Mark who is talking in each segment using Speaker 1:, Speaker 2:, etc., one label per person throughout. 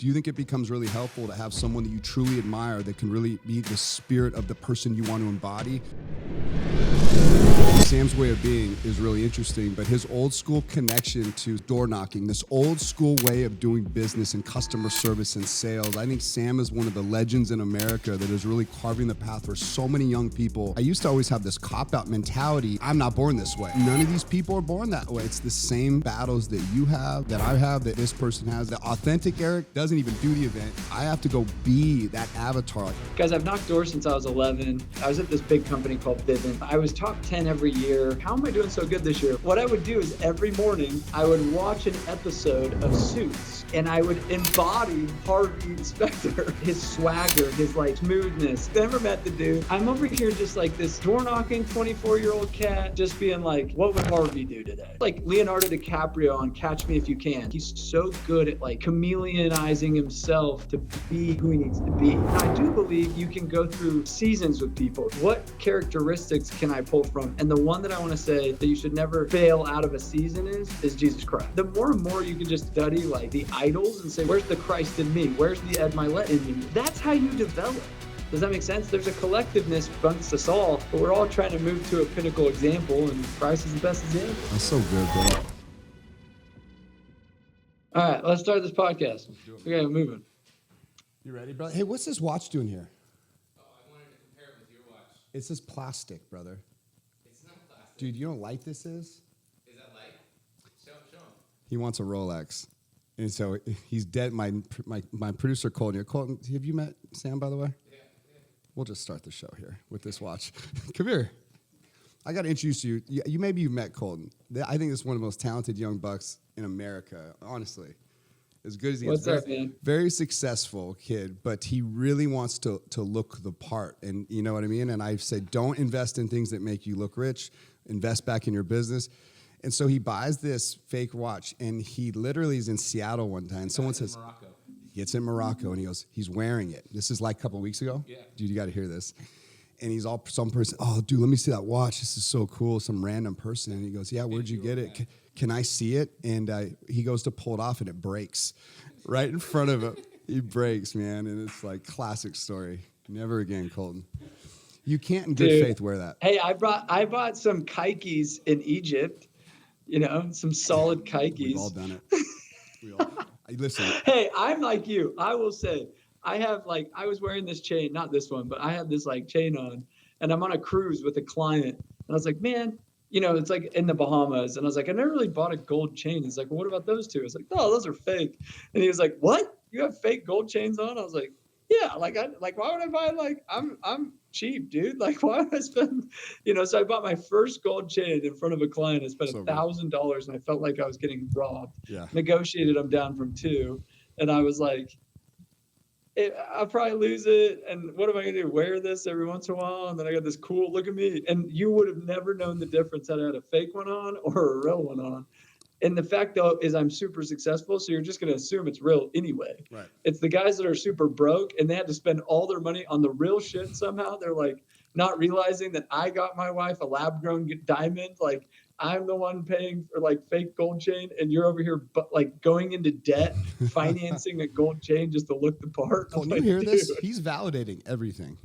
Speaker 1: Do you think it becomes really helpful to have someone that you truly admire that can really be the spirit of the person you want to embody? Sam's way of being is really interesting, but his old school connection to door knocking, this old school way of doing business and customer service and sales, I think Sam is one of the legends in America that is really carving the path for so many young people. I used to always have this cop-out mentality. I'm not born this way. None of these people are born that way. It's the same battles that you have, that I have, that this person has. The authentic Eric doesn't even do the event. I have to go be that avatar.
Speaker 2: Guys, I've knocked doors since I was 11. I was at this big company called Vivint. I was top 10 every year. How am I doing so good this year? What I would do is every morning I would watch an episode of Suits and I would embody Harvey Specter, his swagger, his like smoothness. Never met the dude. I'm over here just like this door knocking 24-year-old cat, just being like, what would Harvey do today? Like Leonardo DiCaprio on Catch Me If You Can. He's so good at like chameleonizing himself to be who he needs to be. And I do believe you can go through seasons with people. What characteristics can I pull from? And the one that I want to say that you should never fail out of a season is Jesus Christ. The more and more you can just study like the idols and say, where's the Christ in me? Where's the Ed Milet in me? That's how you develop. Does that make sense? There's a collectiveness amongst us all, but we're all trying to move to a pinnacle example, and Christ is the best example.
Speaker 1: That's so good, bro.
Speaker 2: All right, let's start this podcast. Okay, moving.
Speaker 1: You ready, brother? Hey, what's this watch doing here?
Speaker 3: Oh, I wanted to compare it with your watch.
Speaker 1: It's this plastic, brother.
Speaker 3: It's not plastic.
Speaker 1: Dude, you know what light this is?
Speaker 3: Is that light? Show him.
Speaker 1: He wants a Rolex. And so he's dead. My producer, Colton here. Colton, have you met Sam, by the way?
Speaker 3: Yeah.
Speaker 1: We'll just start the show here with this watch. Come here. I got to introduce you. Maybe you've met Colton. I think this is one of the most talented young bucks in America, honestly. As good as he
Speaker 2: What's
Speaker 1: is.
Speaker 2: up, man?
Speaker 1: Very successful kid, but he really wants to look the part. And you know what I mean? And I've said, don't invest in things that make you look rich. Invest back in your business. And so he buys this fake watch, and he literally is in Seattle one time. Someone says,
Speaker 3: Morocco.
Speaker 1: it's in Morocco, and he goes, he's wearing it. This is like a couple of weeks ago.
Speaker 3: Yeah.
Speaker 1: Dude, you got to hear this. And he's all, some person, oh, dude, let me see that watch. This is so cool. Some random person. And he goes, yeah, where'd you get it? Can I see it? And he goes to pull it off, and it breaks right in front of him. He breaks, man. And it's like classic story. Never again, Colton. You can't in good faith wear that.
Speaker 2: Hey, I bought some kaikis in Egypt. You know, some solid kaikis.
Speaker 1: We've all done it. Listen.
Speaker 2: Hey, I'm like you. I will say, I was wearing this chain, not this one, but I had this like chain on, and I'm on a cruise with a client. And I was like, man, you know, it's like in the Bahamas. And I was like, I never really bought a gold chain. He's like, well, what about those two? I was like, oh, those are fake. And he was like, what? You have fake gold chains on? I was like, yeah, why would I buy, like, I'm cheap, dude. Like, why would I spend, you know, so I bought my first gold chain in front of a client. I spent $1,000 and I felt like I was getting robbed.
Speaker 1: Yeah.
Speaker 2: Negotiated them down from 2. And I was like, I'll probably lose it. And what am I going to do? Wear this every once in a while? And then I got this cool, look at me. And you would have never known the difference had I had a fake one on or a real one on. And the fact, though, is I'm super successful, so you're just going to assume it's real anyway.
Speaker 1: Right.
Speaker 2: It's the guys that are super broke, and they had to spend all their money on the real shit somehow. They're, like, not realizing that I got my wife a lab-grown diamond. Like, I'm the one paying for, like, fake gold chain, and you're over here, like, going into debt, financing a gold chain just to look the part.
Speaker 1: Colton,
Speaker 2: like,
Speaker 1: you hear this?
Speaker 2: dude.
Speaker 1: He's validating everything.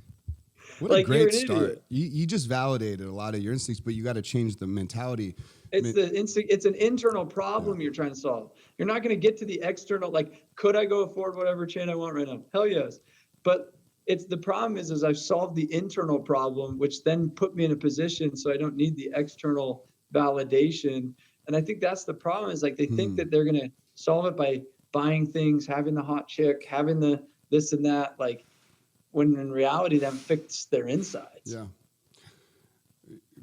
Speaker 1: What
Speaker 2: Like,
Speaker 1: a great
Speaker 2: you're an
Speaker 1: start.
Speaker 2: idiot.
Speaker 1: You just validated a lot of your instincts, but you got to change the mentality.
Speaker 2: It's an internal problem you're trying to solve. You're not going to get to the external, like, could I go afford whatever chain I want right now? Hell yes. But the problem is I've solved the internal problem, which then put me in a position so I don't need the external validation. And I think that's the problem is like they think that they're going to solve it by buying things, having the hot chick, having the this and that, like when in reality that fixed their insides.
Speaker 1: Yeah.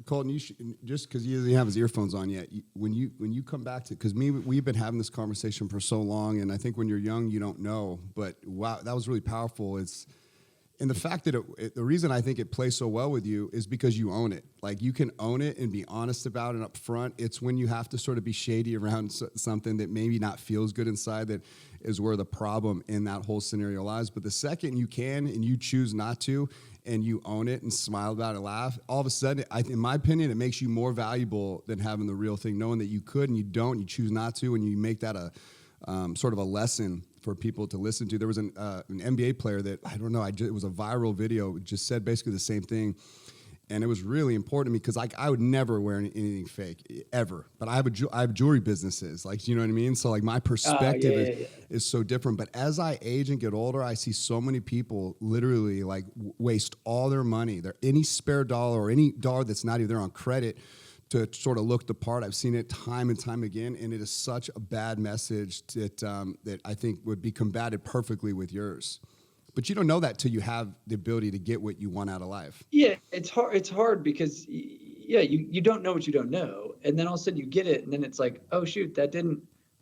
Speaker 1: Colton, you should, just because he doesn't have his earphones on yet, when you come back to, because we've been having this conversation for so long, and I think when you're young, you don't know, but wow, that was really powerful. And the fact that the reason I think it plays so well with you is because you own it. Like, you can own it and be honest about it up front. It's when you have to sort of be shady around something that maybe not feels good inside that is where the problem in that whole scenario lies. But the second you can and you choose not to, and you own it and smile about it, laugh, all of a sudden, in my opinion, it makes you more valuable than having the real thing, knowing that you could and you don't, you choose not to, and you make that a sort of a lesson for people to listen to. There was an NBA player that, I don't know, it was a viral video. It just said basically the same thing. And it was really important to me because I would never wear anything fake ever. But I have jewelry businesses, like, you know what I mean? So like my perspective is so different. But as I age and get older, I see so many people literally like waste all their money, any spare dollar or any dollar that's not even there on credit to sort of look the part. I've seen it time and time again, and it is such a bad message that I think would be combated perfectly with yours. But you don't know that till you have the ability to get what you want out of life.
Speaker 2: Yeah, it's hard. It's hard because you don't know what you don't know, and then all of a sudden you get it, and then it's like, oh shoot, that didn't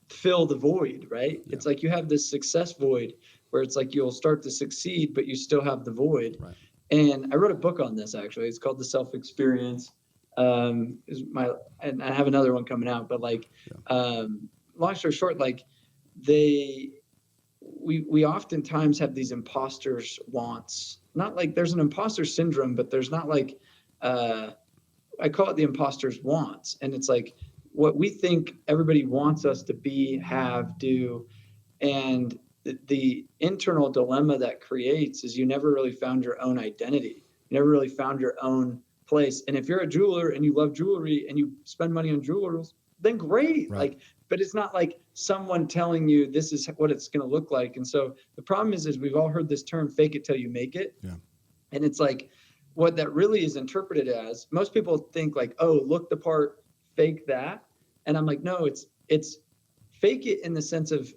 Speaker 2: fill the void, right? Yeah. It's like you have this success void where it's like you'll start to succeed, but you still have the void. Right. And I wrote a book on this actually. It's called The Self Experience. And I have another one coming out, but like, long story short, like we oftentimes have these imposters wants, not like there's an imposter syndrome, but there's not like, I call it the imposter's wants. And it's like what we think everybody wants us to be, have, do. And the internal dilemma that creates is you never really found your own identity. You never really found your own place. And if you're a jeweler and you love jewelry and you spend money on jewelers, then great. Right. Like, but it's not like someone telling you this is what it's going to look like. And so the problem is we've all heard this term, fake it till you make it. Yeah. And it's like, what that really is interpreted as, most people think like, oh, look the part, fake that. And I'm like, no, it's fake it in the sense of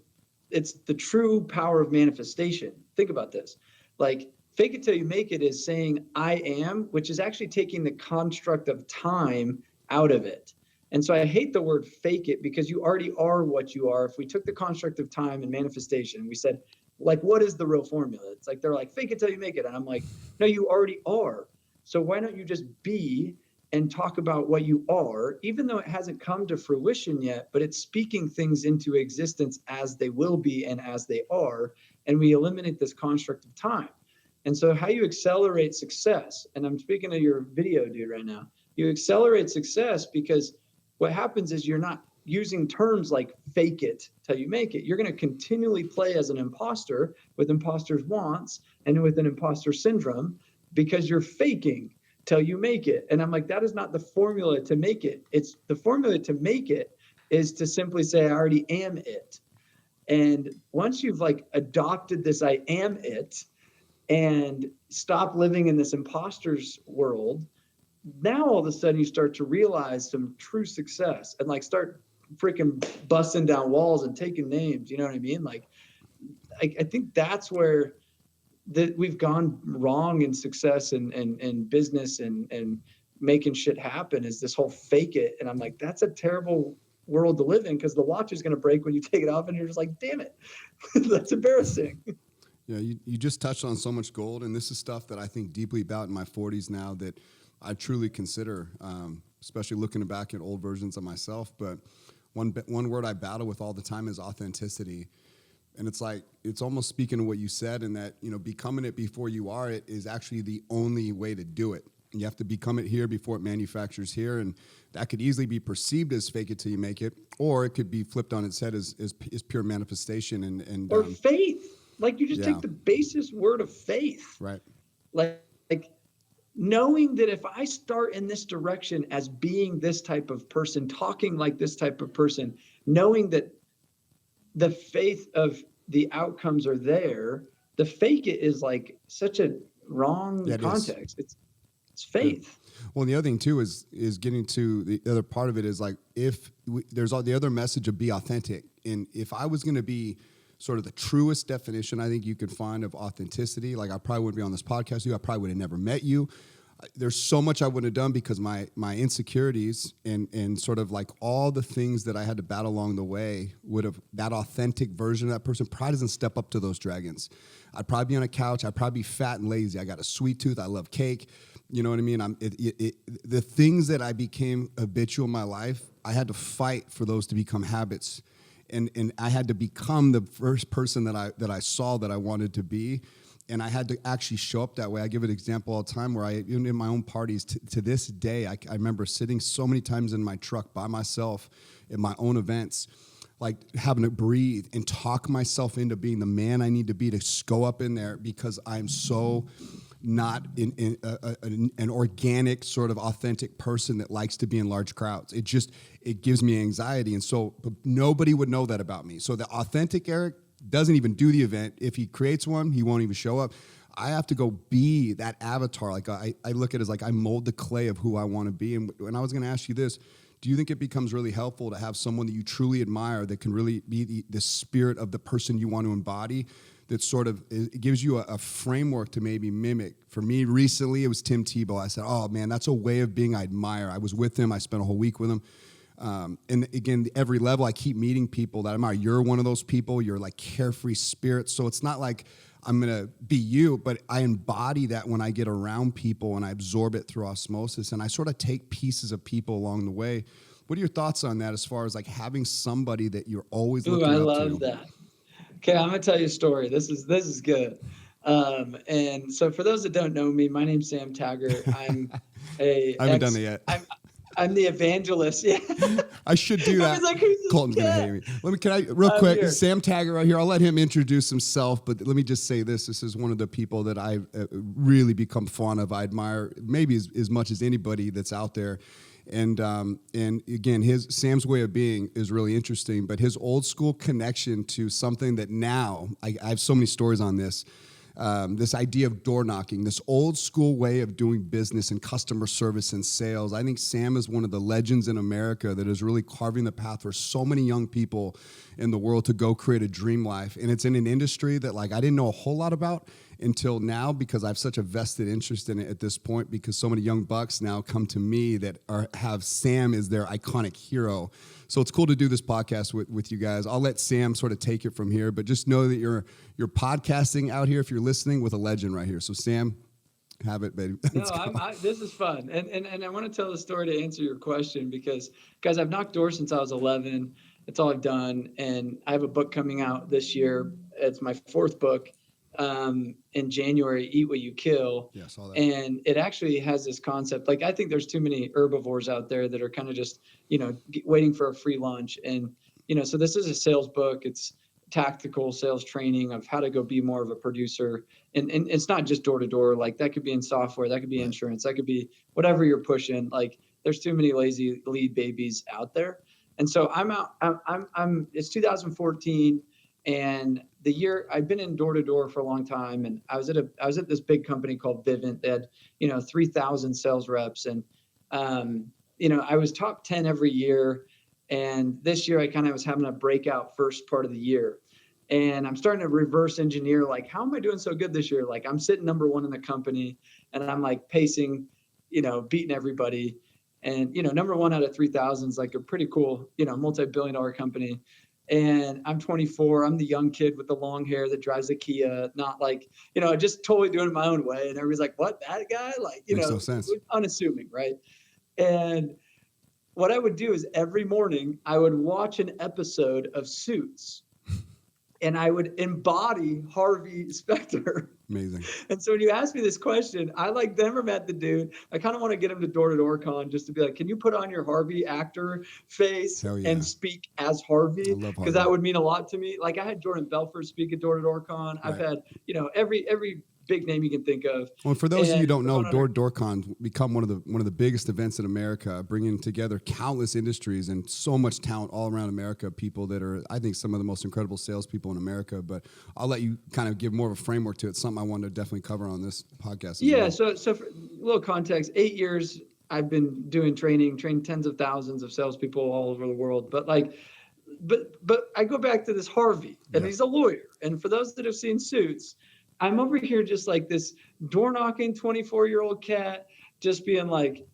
Speaker 2: it's the true power of manifestation. Think about this. Like, fake it till you make it is saying I am, which is actually taking the construct of time out of it. And so I hate the word fake it because you already are what you are. If we took the construct of time and manifestation, we said, like, what is the real formula? It's like, they're like, fake it till you make it. And I'm like, no, you already are. So why don't you just be and talk about what you are, even though it hasn't come to fruition yet, but it's speaking things into existence as they will be and as they are. And we eliminate this construct of time. And so how you accelerate success, and I'm speaking to your video dude right now, you accelerate success because what happens is you're not using terms like fake it till you make it. You're going to continually play as an imposter with imposter's wants and with an imposter syndrome because you're faking till you make it. And I'm like, that is not the formula to make it. It's the formula to make it is to simply say, I already am it. And once you've like adopted this, I am it, and stop living in this imposter's world, now all of a sudden you start to realize some true success and like start freaking busting down walls and taking names. You know what I mean? Like, I think that's where we've gone wrong in success and business and making shit happen is this whole fake it. And I'm like, that's a terrible world to live in because the watch is going to break when you take it off and you're just like, damn it. That's embarrassing.
Speaker 1: Yeah, you just touched on so much gold, and this is stuff that I think deeply about in my 40s now that I truly consider, especially looking back at old versions of myself. But one word I battle with all the time is authenticity. And it's like, it's almost speaking to what you said, in that, you know, becoming it before you are it is actually the only way to do it. You have to become it here before it manufactures here. And that could easily be perceived as fake it till you make it, or it could be flipped on its head as pure manifestation and
Speaker 2: or faith. Like you just take the basest word of faith.
Speaker 1: Right.
Speaker 2: Like knowing that if I start in this direction as being this type of person, talking like this type of person, knowing that the faith of the outcomes are there, the fake it is like such a wrong context. It's faith.
Speaker 1: Yeah. Well, and the other thing too is getting to the other part of it is like, there's all the other message of be authentic. And if I was going to be sort of the truest definition I think you could find of authenticity, like I probably wouldn't be on this podcast with you. I probably would have never met you. There's so much I wouldn't have done because my insecurities and sort of like all the things that I had to battle along the way would have, that authentic version of that person probably doesn't step up to those dragons. I'd probably be on a couch. I'd probably be fat and lazy. I got a sweet tooth. I love cake. You know what I mean? The things that I became habitual in my life, I had to fight for those to become habits. And I had to become the first person that I saw that I wanted to be. And I had to actually show up that way. I give an example all the time where even in my own parties, to this day, I remember sitting so many times in my truck by myself at my own events. like having to breathe and talk myself into being the man I need to be to go up in there, because I'm so not an organic sort of authentic person that likes to be in large crowds. It gives me anxiety. And so but nobody would know that about me. So the authentic Eric doesn't even do the event. If he creates one, he won't even show up. I have to go be that avatar. Like I look at it as like I mold the clay of who I want to be. And I was going to ask you this, do you think it becomes really helpful to have someone that you truly admire that can really be the spirit of the person you want to embody, that sort of it gives you a framework to maybe mimic? For me recently, it was Tim Tebow. I said, oh man, that's a way of being I admire. I was with him. I spent a whole week with him. And again, every level I keep meeting people that I admire. You're one of those people. You're like carefree spirit. So it's not like I'm going to be you, but I embody that when I get around people and I absorb it through osmosis, and I sort of take pieces of people along the way. What are your thoughts on that as far as like having somebody that you're always looking up to?
Speaker 2: I love that. Okay, I'm gonna tell you a story. This is good. And so for those that don't know me, my name's Sam Taggart. I'm I
Speaker 1: haven't done it yet.
Speaker 2: I'm the evangelist. Yeah.
Speaker 1: I should do that.
Speaker 2: Like, who's this
Speaker 1: Colton's
Speaker 2: cat?
Speaker 1: gonna hate me. Can I real quick?
Speaker 2: Here.
Speaker 1: Sam Taggart right here. I'll let him introduce himself, but let me just say this: this is one of the people that I've really become fond of. I admire maybe as much as anybody that's out there. And again, Sam's way of being is really interesting, but his old school connection to something that now I have so many stories on this. This idea of door knocking, this old school way of doing business and customer service and sales. I think Sam is one of the legends in America that is really carving the path for so many young people in the world to go create a dream life. And it's in an industry that like I didn't know a whole lot about until now, because I have such a vested interest in it at this point, because so many young bucks now come to me that have Sam as their iconic hero. So it's cool to do this podcast with you guys. I'll let Sam sort of take it from here, but just know that you're podcasting out here, if you're listening, with a legend right here. So Sam, have it, baby.
Speaker 2: This is fun. And I want to tell the story to answer your question, because guys, I've knocked doors since I was 11. That's all I've done. And I have a book coming out this year. It's my 4th book. In January, Eat What You Kill.
Speaker 1: Yeah, saw that.
Speaker 2: And it actually has this concept. Like, I think there's too many herbivores out there that are kind of just, waiting for a free lunch. And, so this is a sales book. It's tactical sales training of how to go be more of a producer. And it's not just door to door. Like, that could be in software, that could be insurance, that could be whatever you're pushing. Like, there's too many lazy lead babies out there. And so it's 2014. And the year I've been in door to door for a long time, and I was at this big company called Vivint. They had 3,000 sales reps, and I was top 10 every year. And this year I kind of was having a breakout first part of the year, and I'm starting to reverse engineer, like, how am I doing so good this year? Like, I'm sitting number 1 in the company, and I'm like pacing, beating everybody, and number 1 out of 3,000 is like a pretty cool, multi-billion-dollar company. And I'm 24. I'm the young kid with the long hair that drives a Kia, not like, just totally doing it my own way. And everybody's like, what, that guy? Like,
Speaker 1: Makes no sense.
Speaker 2: Unassuming, right? And what I would do is every morning I would watch an episode of Suits, and I would embody Harvey Specter.
Speaker 1: Amazing.
Speaker 2: And so when you ask me this question, I never met the dude. I kind of want to get him to door con just to be like, can you put on your Harvey actor face and speak as Harvey? Because that would mean a lot to me. Like, I had Jordan Belfort speak at door con. I've had, every big name you can think of.
Speaker 1: Well, for those of you who don't know, DoorCon become one of the biggest events in America, bringing together countless industries and so much talent all around America. People that are, I think, some of the most incredible salespeople in America. But I'll let you kind of give more of a framework to it. Something I wanted to definitely cover on this podcast.
Speaker 2: Yeah. Well. So for a little context, 8 years I've been doing trained tens of thousands of salespeople all over the world. But I go back to this Harvey, and he's a lawyer. And for those that have seen Suits, I'm over here just like this door knocking 24-year-old cat, just being like,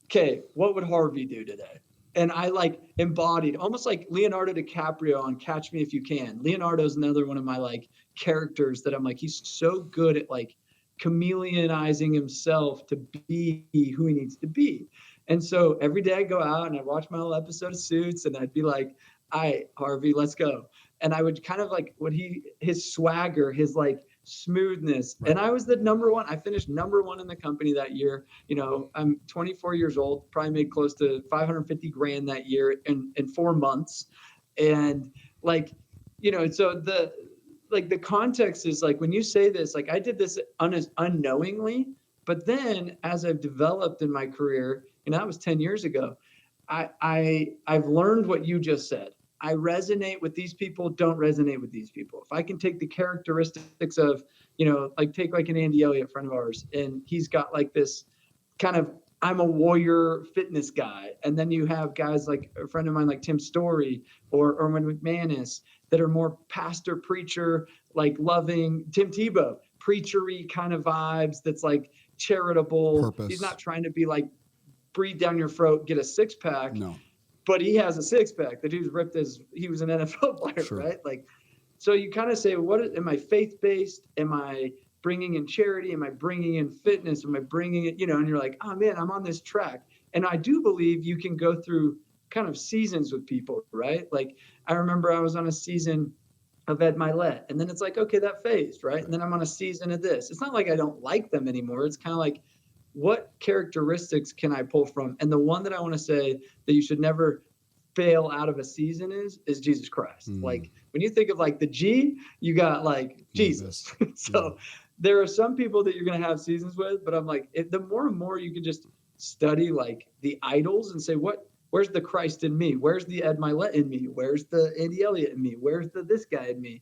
Speaker 2: okay, what would Harvey do today? And I embodied almost like Leonardo DiCaprio on Catch Me If You Can. Leonardo's another one of my characters that I'm like, he's so good at chameleonizing himself to be who he needs to be. And so every day I go out and I watch my whole episode of Suits, and I'd be like, all right, Harvey, let's go. And I would kind of his swagger, his smoothness. Right. And I was the number 1. I finished number 1 in the company that year. I'm 24 years old, probably made close to $550,000 that year in 4 months. And like, so the context is like, when you say this, like I did this unknowingly, but then as I've developed in my career, that was 10 years ago, I've learned what you just said. I resonate with these people, don't resonate with these people. If I can take the characteristics of, like take like an Andy Elliott friend of ours, and he's got like this kind of, I'm a warrior fitness guy. And then you have guys like a friend of mine, like Tim Story or Erwin McManus, that are more pastor, preacher, like loving. Tim Tebow, preachery kind of vibes. That's like charitable.
Speaker 1: Purpose.
Speaker 2: He's not trying to be like, breathe down your throat, get a six pack.
Speaker 1: No.
Speaker 2: But he has a six pack that he was ripped as he was an NFL player,
Speaker 1: Sure.
Speaker 2: right? Like, so you kind of say, am I faith-based? Am I bringing in charity? Am I bringing in fitness? Am I bringing it, and you're like, oh man, I'm on this track. And I do believe you can go through kind of seasons with people, right? Like I remember I was on a season of Ed Milet, and then it's like, okay, that phased, right? And then I'm on a season of this. It's not like I don't like them anymore. It's kind of like, what characteristics can I pull from? And the one that I want to say that you should never fail out of a season is Jesus Christ. Like when you think of like the G, you got like Jesus. So there are some people that you're going to have seasons with, but I'm like, the more and more you can just study like the idols and say, where's the Christ in me? Where's the Ed Milet in me? Where's the Andy Elliott in me? Where's this guy in me?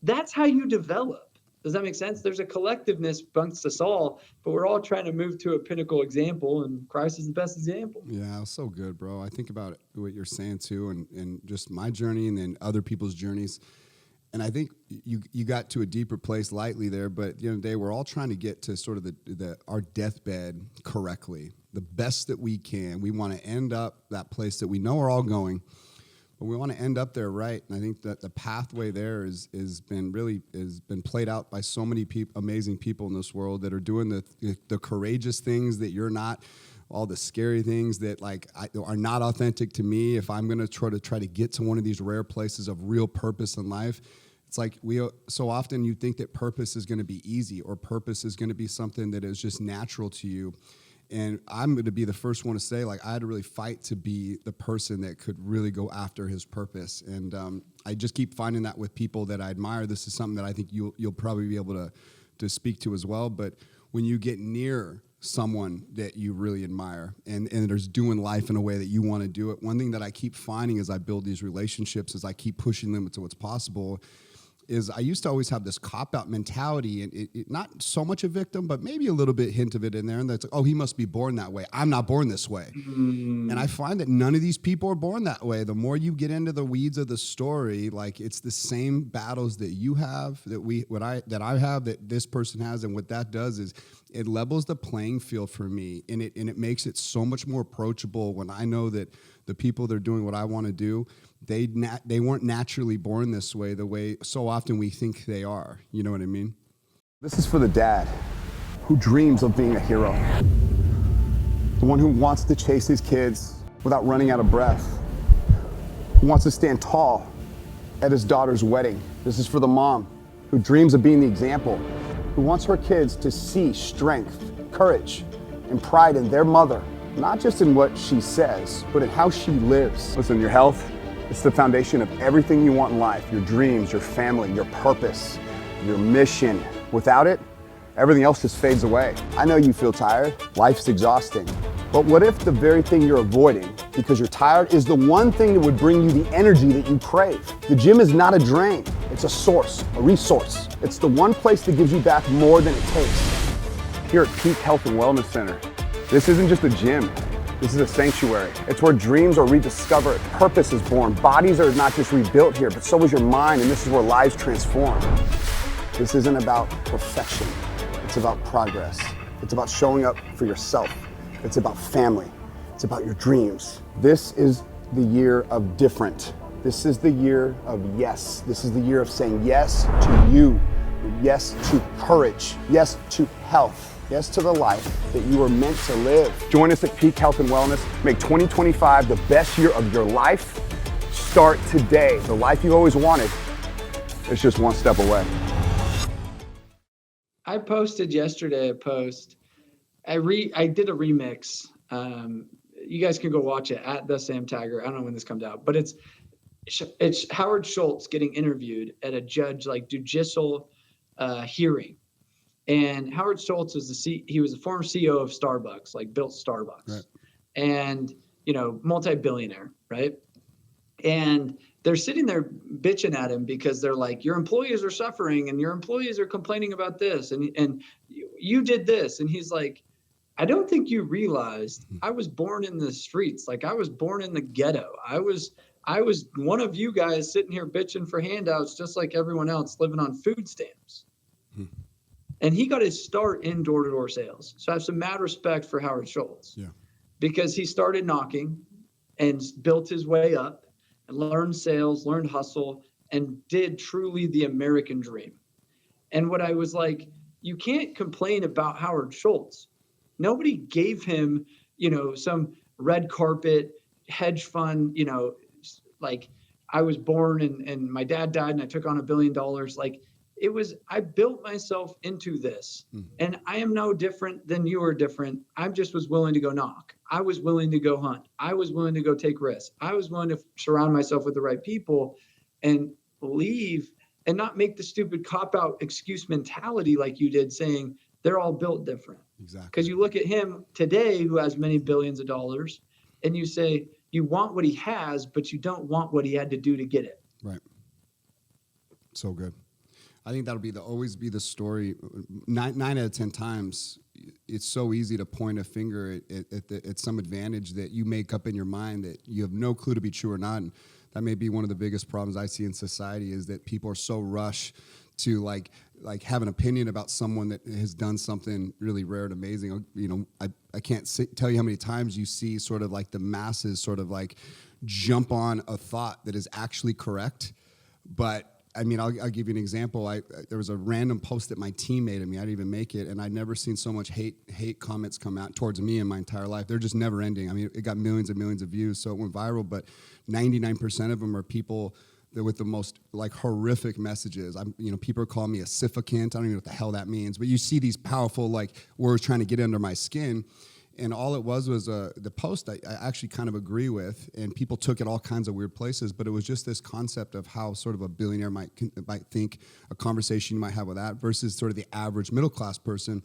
Speaker 2: That's how you develop. Does that make sense? There's a collectiveness amongst us all, but we're all trying to move to a pinnacle example, and Christ is the best example.
Speaker 1: Yeah, so good, bro. I think about what you're saying too, and just my journey and then other people's journeys. And I think you got to a deeper place lightly there, but they were all trying to get to sort of our deathbed correctly, the best that we can. We want to end up that place that we know we're all going, but we want to end up there right. And I think that the pathway there has been played out by so many amazing people in this world that are doing the courageous things that you're not, all the scary things that are not authentic to me. If I'm going to try to get to one of these rare places of real purpose in life, it's like so often you think that purpose is going to be easy, or purpose is going to be something that is just natural to you. And I'm going to be the first one to say, like, I had to really fight to be the person that could really go after his purpose. And I just keep finding that with people that I admire. This is something that I think you'll probably be able to speak to as well. But when you get near someone that you really admire and there's doing life in a way that you want to do it, one thing that I keep finding as I build these relationships, as I keep pushing them to what's possible, is I used to always have this cop-out mentality, and it not so much a victim, but maybe a little bit hint of it in there, and that's like, oh, he must be born that way. I'm not born this way. And I find that none of these people are born that way. The more you get into the weeds of the story, like it's the same battles that you have, that I have, that this person has, and what that does is it levels the playing field for me, and it makes it so much more approachable when I know that the people that are doing what I want to do, they weren't naturally born this way, the way so often we think they are. You know what I mean?
Speaker 4: This is for the dad who dreams of being a hero. The one who wants to chase his kids without running out of breath. Who wants to stand tall at his daughter's wedding. This is for the mom who dreams of being the example. Who wants her kids to see strength, courage, and pride in their mother. Not just in what she says, but in how she lives. Listen, your health, it's the foundation of everything you want in life. Your dreams, your family, your purpose, your mission. Without it, everything else just fades away. I know you feel tired. Life's exhausting. But what if the very thing you're avoiding because you're tired is the one thing that would bring you the energy that you crave? The gym is not a drain. It's a source, a resource. It's the one place that gives you back more than it takes. Here at Peak Health and Wellness Center, this isn't just a gym. This is a sanctuary. It's where dreams are rediscovered, purpose is born, bodies are not just rebuilt here, but so is your mind, and this is where lives transform. This isn't about perfection. It's about progress. It's about showing up for yourself. It's about family. It's about your dreams. This is the year of different. This is the year of yes. This is the year of saying yes to you, yes to courage, yes to health. Yes to the life that you were meant to live. Join us at Peak Health and Wellness. Make 2025 the best year of your life. Start today. The life you always wanted is just one step away.
Speaker 2: I posted yesterday a post. I did a remix. You guys can go watch it at the Sam Taggart. I don't know when this comes out, but it's Howard Schultz getting interviewed at a judge like judicial hearing. And Howard Schultz was he was the former CEO of Starbucks, like built Starbucks,
Speaker 1: Right.
Speaker 2: and, you know, multi-billionaire, right? And they're sitting there bitching at him because they're like, your employees are suffering and your employees are complaining about this. And you did this. And he's like, I don't think you realized I was born in the streets. Like, I was born in the ghetto. I was one of you guys sitting here bitching for handouts, just like everyone else living on food stamps. And he got his start in door-to-door sales. So I have some mad respect for Howard Schultz.
Speaker 1: Yeah.
Speaker 2: Because he started knocking and built his way up and learned sales, learned hustle, and did truly the American dream. And what I was like, you can't complain about Howard Schultz. Nobody gave him, you know, some red carpet hedge fund, you know, like I was born and my dad died and I took on $1 billion. Like, it was, I built myself into this, and I am no different than you are different. I just was willing to go knock. I was willing to go hunt. I was willing to go take risks. I was willing to surround myself with the right people and leave and not make the stupid cop-out excuse mentality like you did, saying they're all built different.
Speaker 1: Exactly.
Speaker 2: Because you look at him today, who has many billions of dollars, and you say you want what he has, but you don't want what he had to do to get it.
Speaker 1: Right. So good. I think that'll always be the story. Nine out of 10 times, it's so easy to point a finger at some advantage that you make up in your mind that you have no clue to be true or not. And that may be one of the biggest problems I see in society, is that people are so rushed to like have an opinion about someone that has done something really rare and amazing. You know, I can't tell you how many times you see sort of like the masses sort of like jump on a thought that is actually correct, but I mean, I'll give you an example. There was a random post that my team made of me. I didn't even make it, and I'd never seen so much hate comments come out towards me in my entire life. They're just never ending. I mean, it got millions and millions of views, so it went viral. But 99% of them are people that with the most like horrific messages. People are calling me a syphicant. I don't even know what the hell that means. But you see these powerful like words trying to get under my skin. And all it was the post I actually kind of agree with, and people took it all kinds of weird places, but it was just this concept of how sort of a billionaire might think, a conversation you might have with that versus sort of the average middle class person.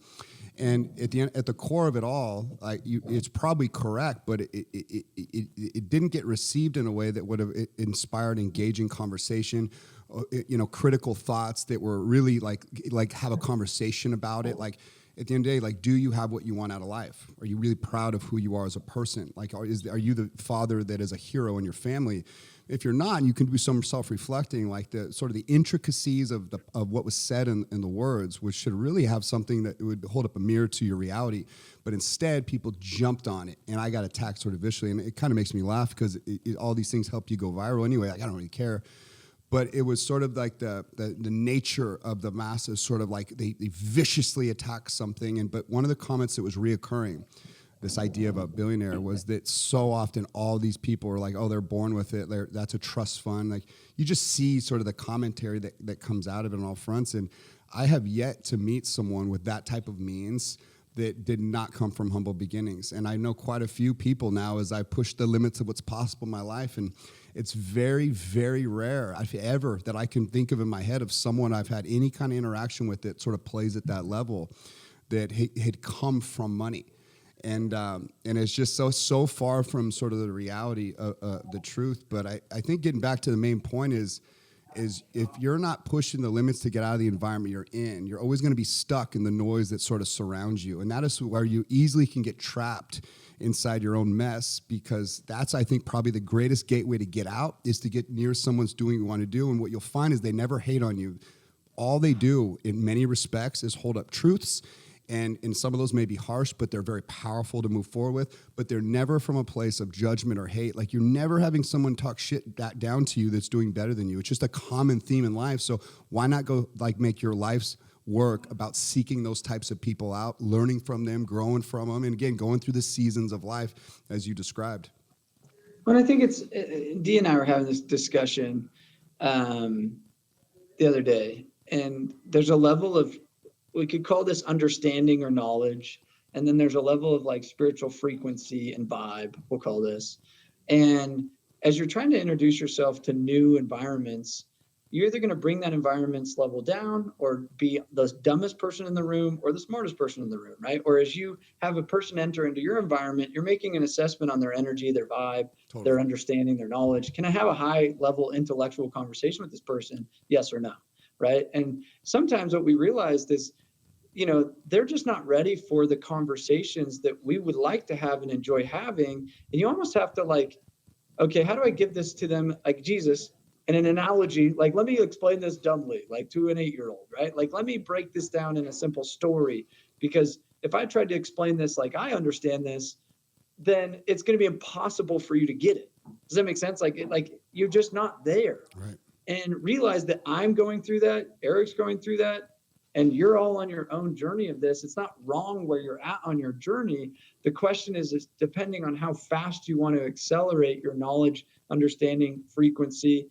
Speaker 1: And at the core of it all, it's probably correct, but it didn't get received in a way that would have inspired engaging conversation, critical thoughts that were really like have a conversation about it, like. At the end of the day, like, do you have what you want out of life? Are you really proud of who you are as a person? Like, are you the father that is a hero in your family? If you're not, you can do some self-reflecting, like the sort of the intricacies of what was said in the words, which should really have something that would hold up a mirror to your reality. But instead, people jumped on it, and I got attacked sort of viciously. And it kind of makes me laugh because all these things help you go viral anyway. Like, I don't really care. But it was sort of like the nature of the masses, sort of like they viciously attack something. But one of the comments that was reoccurring, this idea of a billionaire, was that so often all these people are like, oh, they're born with it. That's a trust fund. Like, you just see sort of the commentary that comes out of it on all fronts. And I have yet to meet someone with that type of means that did not come from humble beginnings. And I know quite a few people now as I push the limits of what's possible in my life. And it's very, very rare, if ever, that I can think of in my head of someone I've had any kind of interaction with that sort of plays at that level that had come from money. And it's just so far from sort of the reality of the truth. But I think getting back to the main point is if you're not pushing the limits to get out of the environment you're in, you're always going to be stuck in the noise that sort of surrounds you. And that is where you easily can get trapped inside your own mess, because that's, I think, probably the greatest gateway to get out is to get near someone's doing what you want to do. And what you'll find is they never hate on you. All they do in many respects is hold up truths. And some of those may be harsh, but they're very powerful to move forward with. But they're never from a place of judgment or hate. Like, you're never having someone talk shit down to you that's doing better than you. It's just a common theme in life. So why not go make your life's work about seeking those types of people out, learning from them, growing from them, and again, going through the seasons of life as you described.
Speaker 2: Well, I think it's, Dee and I were having this discussion the other day, and there's a level of, we could call this understanding or knowledge, and then there's a level of like spiritual frequency and vibe, we'll call this. And as you're trying to introduce yourself to new environments, you're either going to bring that environment's level down or be the dumbest person in the room or the smartest person in the room, right? Or as you have a person enter into your environment, you're making an assessment on their energy, their vibe, their understanding, their knowledge. Can I have a high level intellectual conversation with this person? Yes or no, right? And sometimes what we realized is, they're just not ready for the conversations that we would like to have and enjoy having. And you almost have to like, okay, how do I give this to them like Jesus? And an analogy, like, let me explain this dumbly, like to an 8-year-old, right? Like, let me break this down in a simple story, because if I tried to explain this like I understand this, then it's going to be impossible for you to get it. Does that make sense? Like you're just not there.
Speaker 1: Right.
Speaker 2: And realize that I'm going through that, Eric's going through that, and you're all on your own journey of this. It's not wrong where you're at on your journey. The question is depending on how fast you want to accelerate your knowledge, understanding, frequency.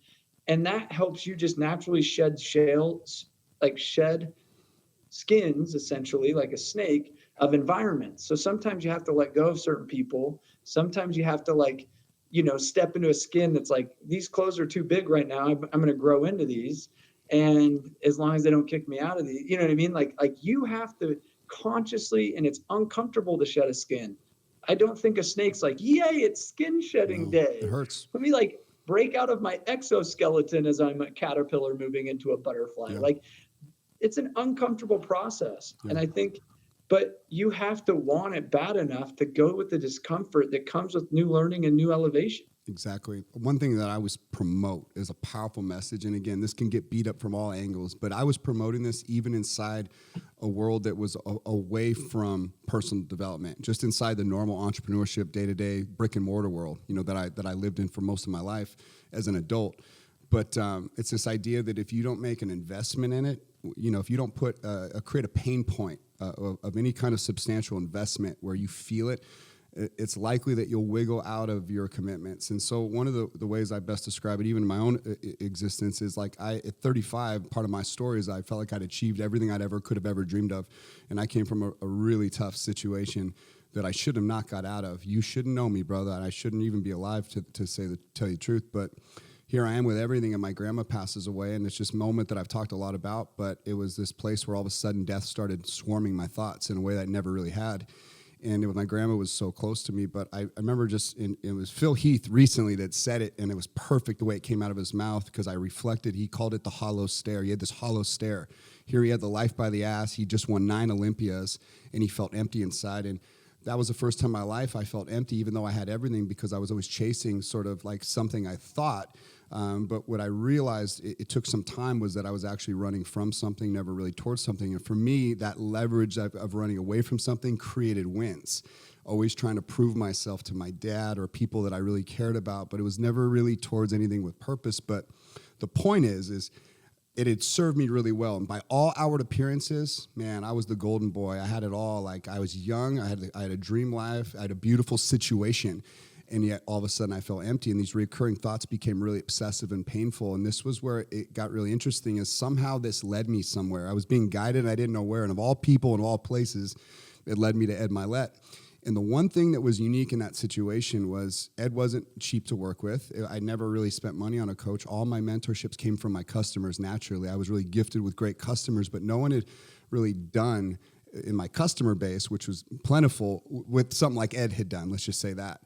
Speaker 2: And that helps you just naturally shed skins, essentially, like a snake, of environments. So sometimes you have to let go of certain people. Sometimes you have to step into a skin that's like, these clothes are too big right now. I'm going to grow into these. And as long as they don't kick me out of these, you know what I mean? Like you have to consciously, and it's uncomfortable to shed a skin. I don't think a snake's like, yay, it's skin shedding day.
Speaker 1: It hurts.
Speaker 2: Let me break out of my exoskeleton as I'm a caterpillar moving into a butterfly.
Speaker 1: Yeah.
Speaker 2: Like it's an uncomfortable process.
Speaker 1: Yeah.
Speaker 2: And I think, but you have to want it bad enough to go with the discomfort that comes with new learning and new elevation.
Speaker 1: Exactly. One thing that I was promote is a powerful message. And again, this can get beat up from all angles, but I was promoting this even inside a world that was away from personal development, just inside the normal entrepreneurship, day-to-day brick and mortar world, that I lived in for most of my life as an adult. But it's this idea that if you don't make an investment in it, if you don't create a pain point of any kind of substantial investment where you feel it, it's likely that you'll wiggle out of your commitments. And so one of the ways I best describe it, even in my own existence, is like at 35, part of my story is I felt like I'd achieved everything could have ever dreamed of. And I came from a really tough situation that I should have not got out of. You shouldn't know me, brother. And I shouldn't even be alive to tell you the truth. But here I am with everything, and my grandma passes away, and it's just a moment that I've talked a lot about, but it was this place where all of a sudden death started swarming my thoughts in a way that I never really had. And my grandma was so close to me, but I remember it was Phil Heath recently that said it, and it was perfect the way it came out of his mouth, because I reflected. He called it the hollow stare. He had this hollow stare. Here he had the life by the ass. He just won 9 Olympias, and he felt empty inside. And that was the first time in my life I felt empty, even though I had everything, because I was always chasing sort of like something I thought. But what I realized it took some time was that I was actually running from something, never really towards something. And for me, that leverage of running away from something created wins. Always trying to prove myself to my dad or people that I really cared about, but it was never really towards anything with purpose. But the point is it had served me really well. And by all outward appearances, man, I was the golden boy. I had it all. Like, I was young. I had a dream life. I had a beautiful situation. And yet all of a sudden I felt empty, and these recurring thoughts became really obsessive and painful. And this was where it got really interesting, is somehow this led me somewhere. I was being guided and I didn't know where. And of all people and all places, it led me to Ed Milet. And the one thing that was unique in that situation was Ed wasn't cheap to work with. I never really spent money on a coach. All my mentorships came from my customers naturally. I was really gifted with great customers, but no one had really done in my customer base, which was plentiful, with something like Ed had done. Let's just say that.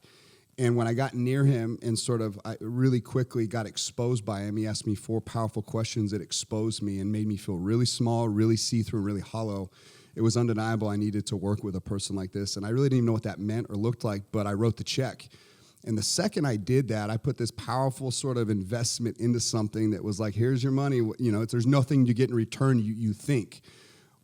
Speaker 1: And when I got near him and I really quickly got exposed by him, he asked me 4 powerful questions that exposed me and made me feel really small, really see-through, and really hollow. It was undeniable I needed to work with a person like this. And I really didn't even know what that meant or looked like, but I wrote the check. And the second I did that, I put this powerful sort of investment into something that was like, here's your money. There's nothing you get in return, you think.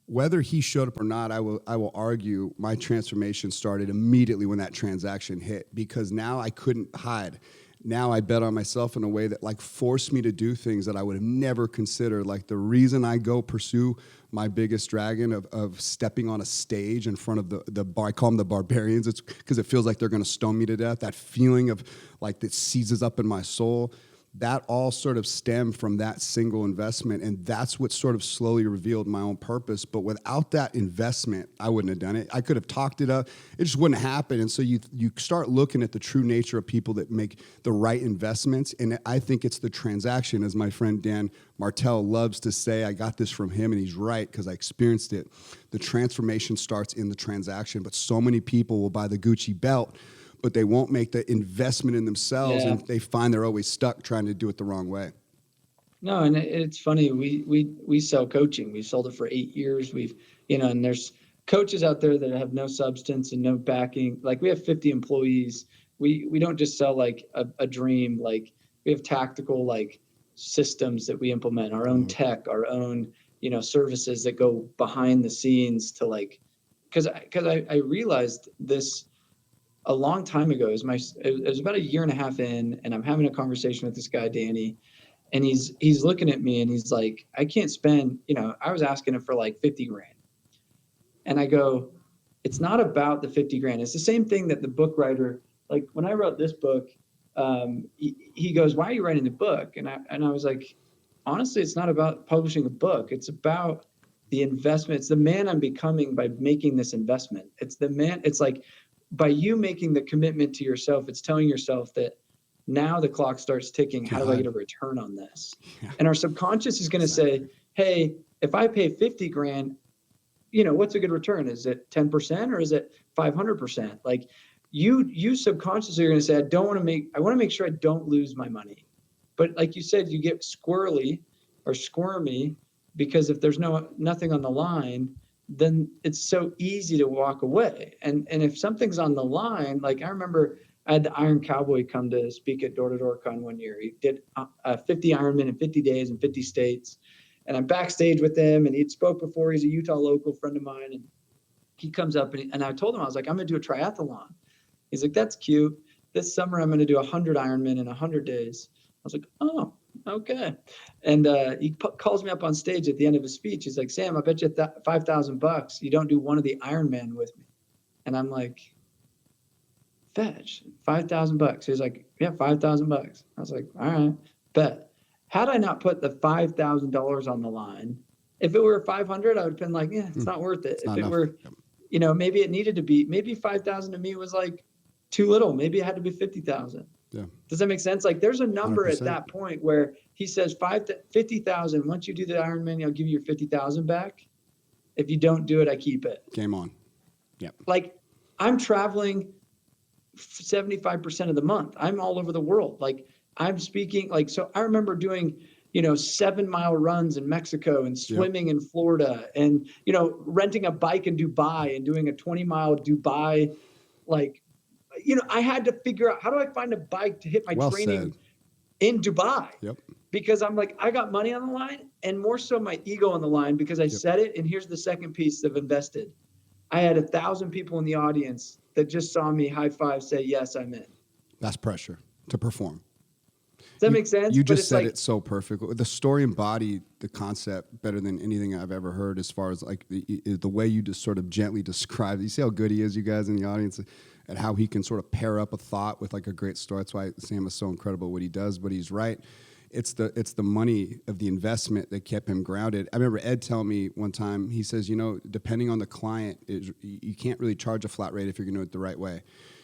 Speaker 1: Whether he showed up or not, I will argue my transformation started immediately when that transaction hit, because now I couldn't hide. Now I bet on myself in a way that forced me to do things that I would have never considered. Like the reason I go pursue my biggest dragon of stepping on a stage in front of I call them the barbarians. It's because it feels like they're going to stone me to death. That feeling of that seizes up in my soul. that all sort of stemmed from that single investment. And that's what sort of slowly revealed my own purpose. But without that investment, I wouldn't have done it. I could have talked it up. It just wouldn't happen. And so you start looking at the true nature of people that make the right investments. And I think it's the transaction, as my friend Dan Martell loves to say. I got this from him, and he's right because I experienced it. The transformation starts in the transaction. But so many people will buy the Gucci belt, but they won't make the investment in themselves, and they find they're always stuck trying to do it the wrong way.
Speaker 2: No, and it's funny. We sell coaching. We've sold it for 8 years. And there's coaches out there that have no substance and no backing. Like, we have 50 employees. We don't just sell like a dream. Like, we have tactical like systems that we implement, our own tech, our own services that go behind the scenes to like, because I realized this a long time ago. It was about 1.5 years in, and I'm having a conversation with this guy, Danny, and he's looking at me and he's like, I can't spend, I was asking him for like 50 grand. And I go, it's not about the 50 grand. It's the same thing that the book writer, like when I wrote this book, he goes, why are you writing the book? And I was like, honestly, it's not about publishing a book. It's about the investment. It's the man I'm becoming by making this investment. It's like, by you making the commitment to yourself, it's telling yourself that now the clock starts ticking. How do I get a return on this? Yeah. And our subconscious is going to say, hey, if I pay 50 grand, what's a good return? Is it 10% or is it 500%? Like you subconsciously are going to say, I want to make sure I don't lose my money. But like you said, you get squirrely or squirmy because if there's nothing on the line, then it's so easy to walk away. And if something's on the line, like I remember I had the Iron Cowboy come to speak at Door to Door Con one year. He did 50 Ironman in 50 days in 50 states. And I'm backstage with him, and he'd spoke before. He's a Utah local friend of mine. And he comes up and I told him, I was like, I'm going to do a triathlon. He's like, that's cute. This summer, I'm going to do 100 Ironman in 100 days. I was like, oh, okay. And he calls me up on stage at the end of his speech. He's like, Sam, I bet you $5,000 you don't do one of the Ironman with me. And I'm like, fetch, $5,000. He's like, yeah, $5,000. I was like, all right, bet. Had I not put the $5,000 on the line, if it were 500, I would have been like, yeah, it's not worth it. If it were, maybe it needed to be, maybe 5,000 to me was like too little. Maybe it had to be 50,000. Yeah. Does that make sense? Like there's a number 100%. At that point where he says 50,000. Once you do the Ironman, I'll give you your 50,000 back. If you don't do it, I keep it. Game on. Yeah. Like I'm traveling 75% of the month. I'm all over the world. Like I'm speaking, like, so I remember doing, 7-mile runs in Mexico and swimming in Florida and, renting a bike in Dubai and doing a 20-mile Dubai, like, I had to figure out how do I find a bike to hit my training in Dubai? Yep. Because I'm like, I got money on the line and more so my ego on the line because I said it. And here's the second piece of invested. I had 1,000 people in the audience that just saw me high five, say, yes, I'm in. That's pressure to perform. Does that make sense? You just said it so perfect. The story embodied the concept better than anything I've ever heard as far as like the way you just sort of gently describe it. You see how good he is, you guys in the audience, and how he can sort of pair up a thought with like a great story. That's why Sam is so incredible what he does, but he's right. It's the money of the investment that kept him grounded. I remember Ed telling me one time, he says, depending on the client, you can't really charge a flat rate if you're going to do it the right way.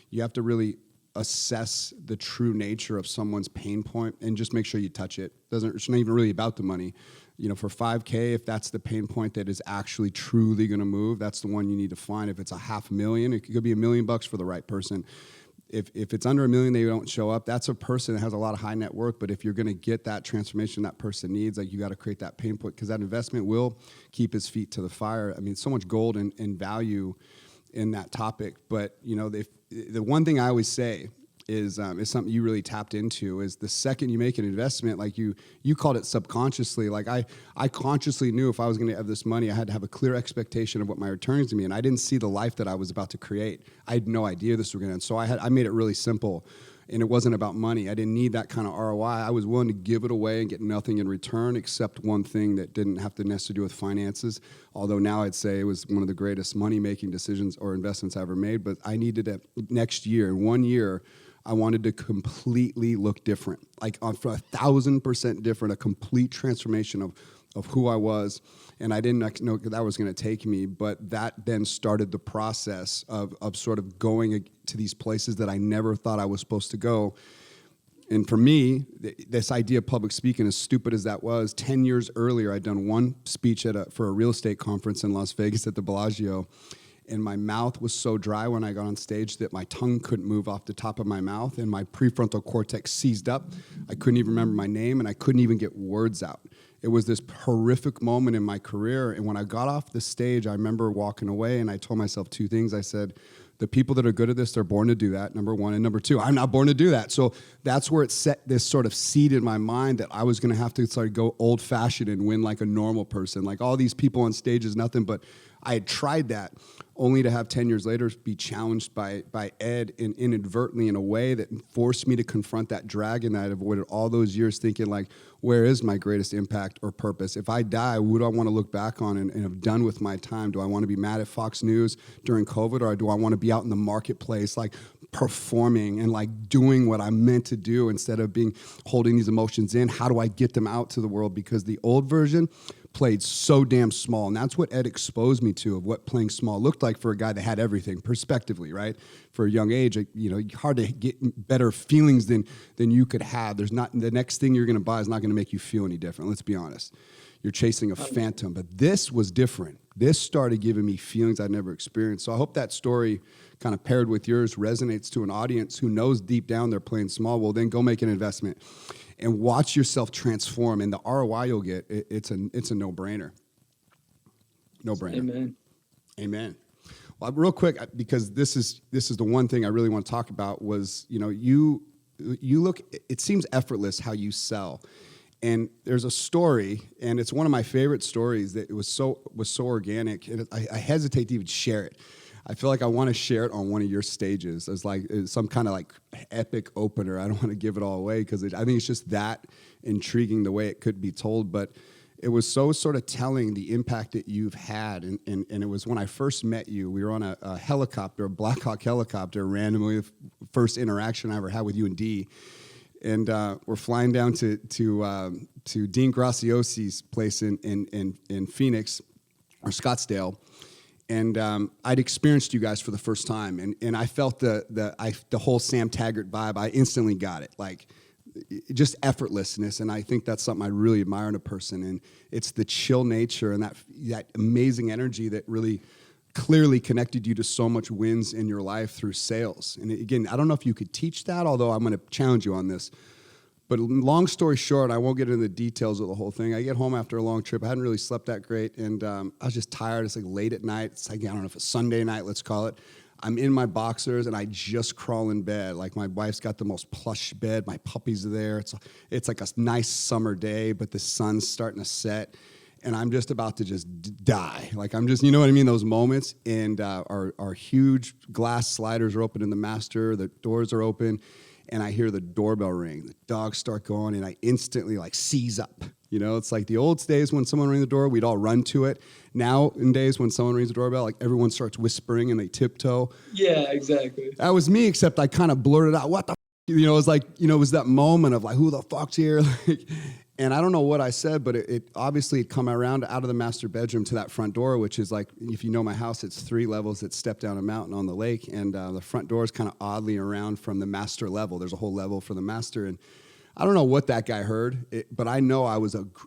Speaker 2: You have to really assess the true nature of someone's pain point and just make sure you touch it. It's not even really about the money. For 5K, if that's the pain point that is actually truly going to move, that's the one you need to find. If it's $500,000, it could be $1 million for the right person. If it's under $1 million, they don't show up. That's a person that has a lot of high net worth. But if you're going to get that transformation that person needs, like you got to create that pain point because that investment will keep his feet to the fire. I mean, so much gold and value in that topic. But the one thing I always say is something you really tapped into is the second you make an investment, like you called it subconsciously. Like I consciously knew if I was going to have this money, I had to have a clear expectation of what my returns to me. And I didn't see the life that I was about to create. I had no idea this was going to end. So I made it really simple. And it wasn't about money. I didn't need that kind of ROI. I was willing to give it away and get nothing in return except one thing that didn't have to necessarily do with finances. Although now I'd say it was one of the greatest money-making decisions or investments I ever made. But I needed it next year. In 1 year,
Speaker 1: I wanted to completely look different, like for 1,000% different, a complete transformation of who I was. And I didn't know that was going to take me, but that then started the process of sort of going to these places that I never thought I was supposed to go. And for me, this idea of public speaking, as stupid as that was, 10 years earlier, I'd done one speech for a real estate conference in Las Vegas at the Bellagio, and my mouth was so dry when I got on stage that my tongue couldn't move off the top of my mouth, and my prefrontal cortex seized up. I couldn't even remember my name, and I couldn't even get words out. It was this horrific moment in my career, and when I got off the stage, I remember walking away, and I told myself two things. I said, the people that are good at this, they're born to do that, number one. And number two, I'm not born to do that. So that's where it set this sort of seed in my mind that I was going to have to sort of go old-fashioned and win like a normal person. Like all these people on stage is nothing, but I had tried that only to have 10 years later be challenged by Ed inadvertently in a way that forced me to confront that dragon that I'd avoided all those years thinking like, where is my greatest impact or purpose? If I die, what do I want to look back on and have done with my time? Do I want to be mad at Fox News during COVID, or do I want to be out in the marketplace like performing and like doing what I'm meant to do instead of holding these emotions in? How do I get them out to the world? Because the old version played so damn small, and that's what Ed exposed me to, of what playing small looked like for a guy that had everything prospectively, right? For a young age, hard to get better feelings than you could have. There's not, the next thing you're going to buy is not going to make you feel any different. Let's be honest. You're chasing a phantom, but this was different. This started giving me feelings I'd never experienced. So I hope that story, kind of paired with yours, resonates to an audience who knows deep down they're playing small. Well, then go make an investment and watch yourself transform. And the ROI you'll get, it's a no-brainer. No-brainer.
Speaker 2: Amen.
Speaker 1: Amen. Well, real quick, because this is the one thing I really want to talk about was, you look, it seems effortless how you sell. And there's a story, and it's one of my favorite stories that was so organic, and I hesitate to even share it. I feel like I want to share it on one of your stages as like some kind of like epic opener. I don't want to give it all away because I think it's just that intriguing the way it could be told. But it was so sort of telling the impact that you've had. And it was when I first met you. We were on a helicopter, a Black Hawk helicopter, randomly, the first interaction I ever had with you and Dee. And we're flying down to Dean Graciosi's place in Phoenix or Scottsdale. And I'd experienced you guys for the first time, and I felt the whole Sam Taggart vibe. I instantly got it, like just effortlessness, and I think that's something I really admire in a person. And it's the chill nature and that amazing energy that really clearly connected you to so much wins in your life through sales. And again, I don't know if you could teach that, although I'm going to challenge you on this. But long story short, I won't get into the details of the whole thing. I get home after a long trip. I hadn't really slept that great, and I was just tired. It's like late at night. It's like, I don't know if it's Sunday night, let's call it. I'm in my boxers, and I just crawl in bed. Like, my wife's got the most plush bed. My puppies are there. It's like a nice summer day, but the sun's starting to set, and I'm just about to just die. Like, I'm just, you know what I mean, those moments. And our huge glass sliders are open in the master. The doors are open. And I hear the doorbell ring. The dogs start going, and I instantly like seize up. It's like the old days when someone rang the door, we'd all run to it. Now, in days when someone rings the doorbell, like everyone starts whispering and they tiptoe.
Speaker 2: Yeah, exactly.
Speaker 1: That was me, except I kind of blurted out, "What the?" It was like, it was that moment of like, who the fuck's here? And I don't know what I said, but it obviously had come around out of the master bedroom to that front door, which is like, if you know my house, it's 3 levels that step down a mountain on the lake. And the front door is kind of oddly around from the master level. There's a whole level for the master. And I don't know what that guy heard, but I know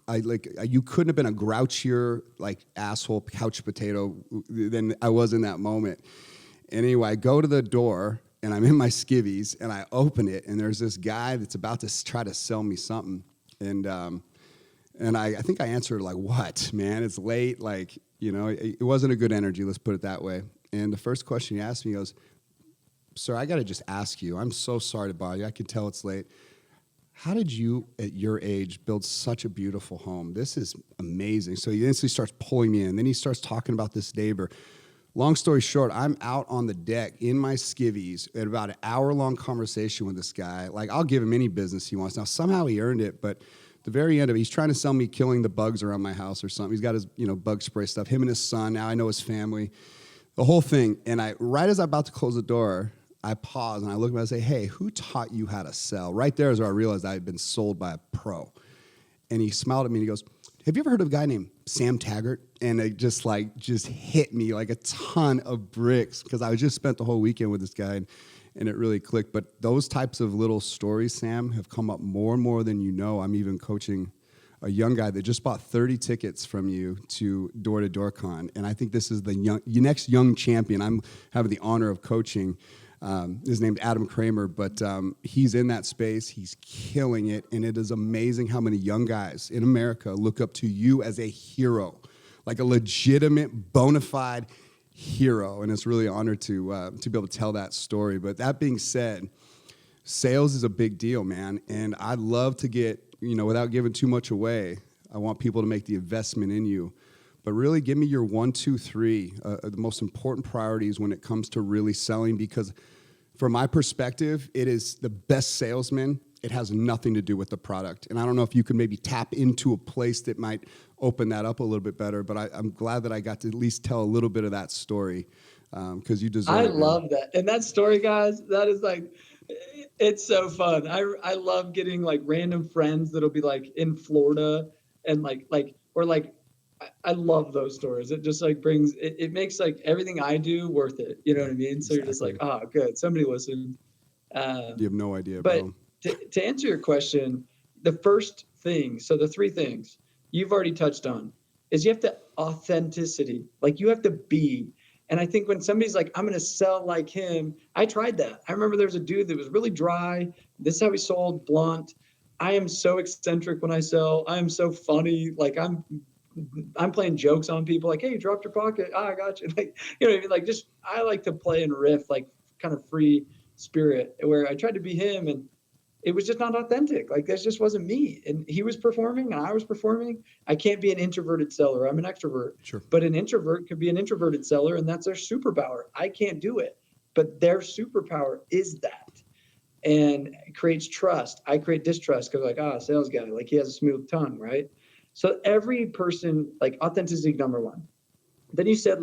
Speaker 1: you couldn't have been a grouchier, like, asshole couch potato than I was in that moment. Anyway, I go to the door, and I'm in my skivvies, and I open it, and there's this guy that's about to try to sell me something. And I think I answered like, "What, man? It's late." Like, it wasn't a good energy. Let's put it that way. And the first question he asked me, he goes, "Sir, I got to just ask you. I'm so sorry to bother you. I can tell it's late. How did you, at your age, build such a beautiful home? This is amazing." So he instantly starts pulling me in. Then he starts talking about this neighbor. Long story short, I'm out on the deck in my skivvies at about an hour-long conversation with this guy. Like, I'll give him any business he wants. Now, somehow he earned it, but the very end of it, he's trying to sell me killing the bugs around my house or something. He's got his, bug spray stuff. Him and his son. Now I know his family. The whole thing. And right as I'm about to close the door, I pause and I look at him and I say, hey, who taught you how to sell? Right there is where I realized I had been sold by a pro. And he smiled at me and he goes, have you ever heard of a guy named Sam Taggart? And it just hit me like a ton of bricks because I just spent the whole weekend with this guy and it really clicked. But those types of little stories, Sam, have come up more and more than you know. I'm even coaching a young guy that just bought 30 tickets from you to Door to Door Con. And I think this is the next young champion I'm having the honor of coaching. His name's Adam Kramer, but he's in that space. He's killing it. And it is amazing how many young guys in America look up to you as a hero, like a legitimate, bona fide hero. And it's really an honor to be able to tell that story. But that being said, sales is a big deal, man. And I'd love to get, without giving too much away, I want people to make the investment in you. But really give me your 1, 2, 3, the most important priorities when it comes to really selling, because from my perspective, it is the best salesman. It has nothing to do with the product. And I don't know if you could maybe tap into a place that might open that up a little bit better, but I'm glad that I got to at least tell a little bit of that story because you deserve it.
Speaker 2: I love that. And that story, guys, that is it's so fun. I love getting random friends that'll be in Florida and I love those stories. It just brings, it makes everything I do worth it. You know what I mean? So you're just good. Somebody listened.
Speaker 1: You have no idea,
Speaker 2: but
Speaker 1: bro.
Speaker 2: To answer your question, the first thing, so the 3 things you've already touched on is you have to authenticity. You have to be. And I think when somebody's I'm going to sell like him, I tried that. I remember there was a dude that was really dry. This is how he sold, blunt. I am so eccentric when I sell. I am so funny. I'm playing jokes on people hey, you dropped your pocket. I got you. You know what I mean? I like to play and riff, kind of free spirit, where I tried to be him and it was just not authentic. That just wasn't me. And he was performing and I was performing. I can't be an introverted seller. I'm an extrovert.
Speaker 1: Sure.
Speaker 2: But an introvert could be an introverted seller and that's their superpower. I can't do it. But their superpower is that. And it creates trust. I create distrust because sales guy, he has a smooth tongue, right? So every person, authenticity, number 1. Then you said,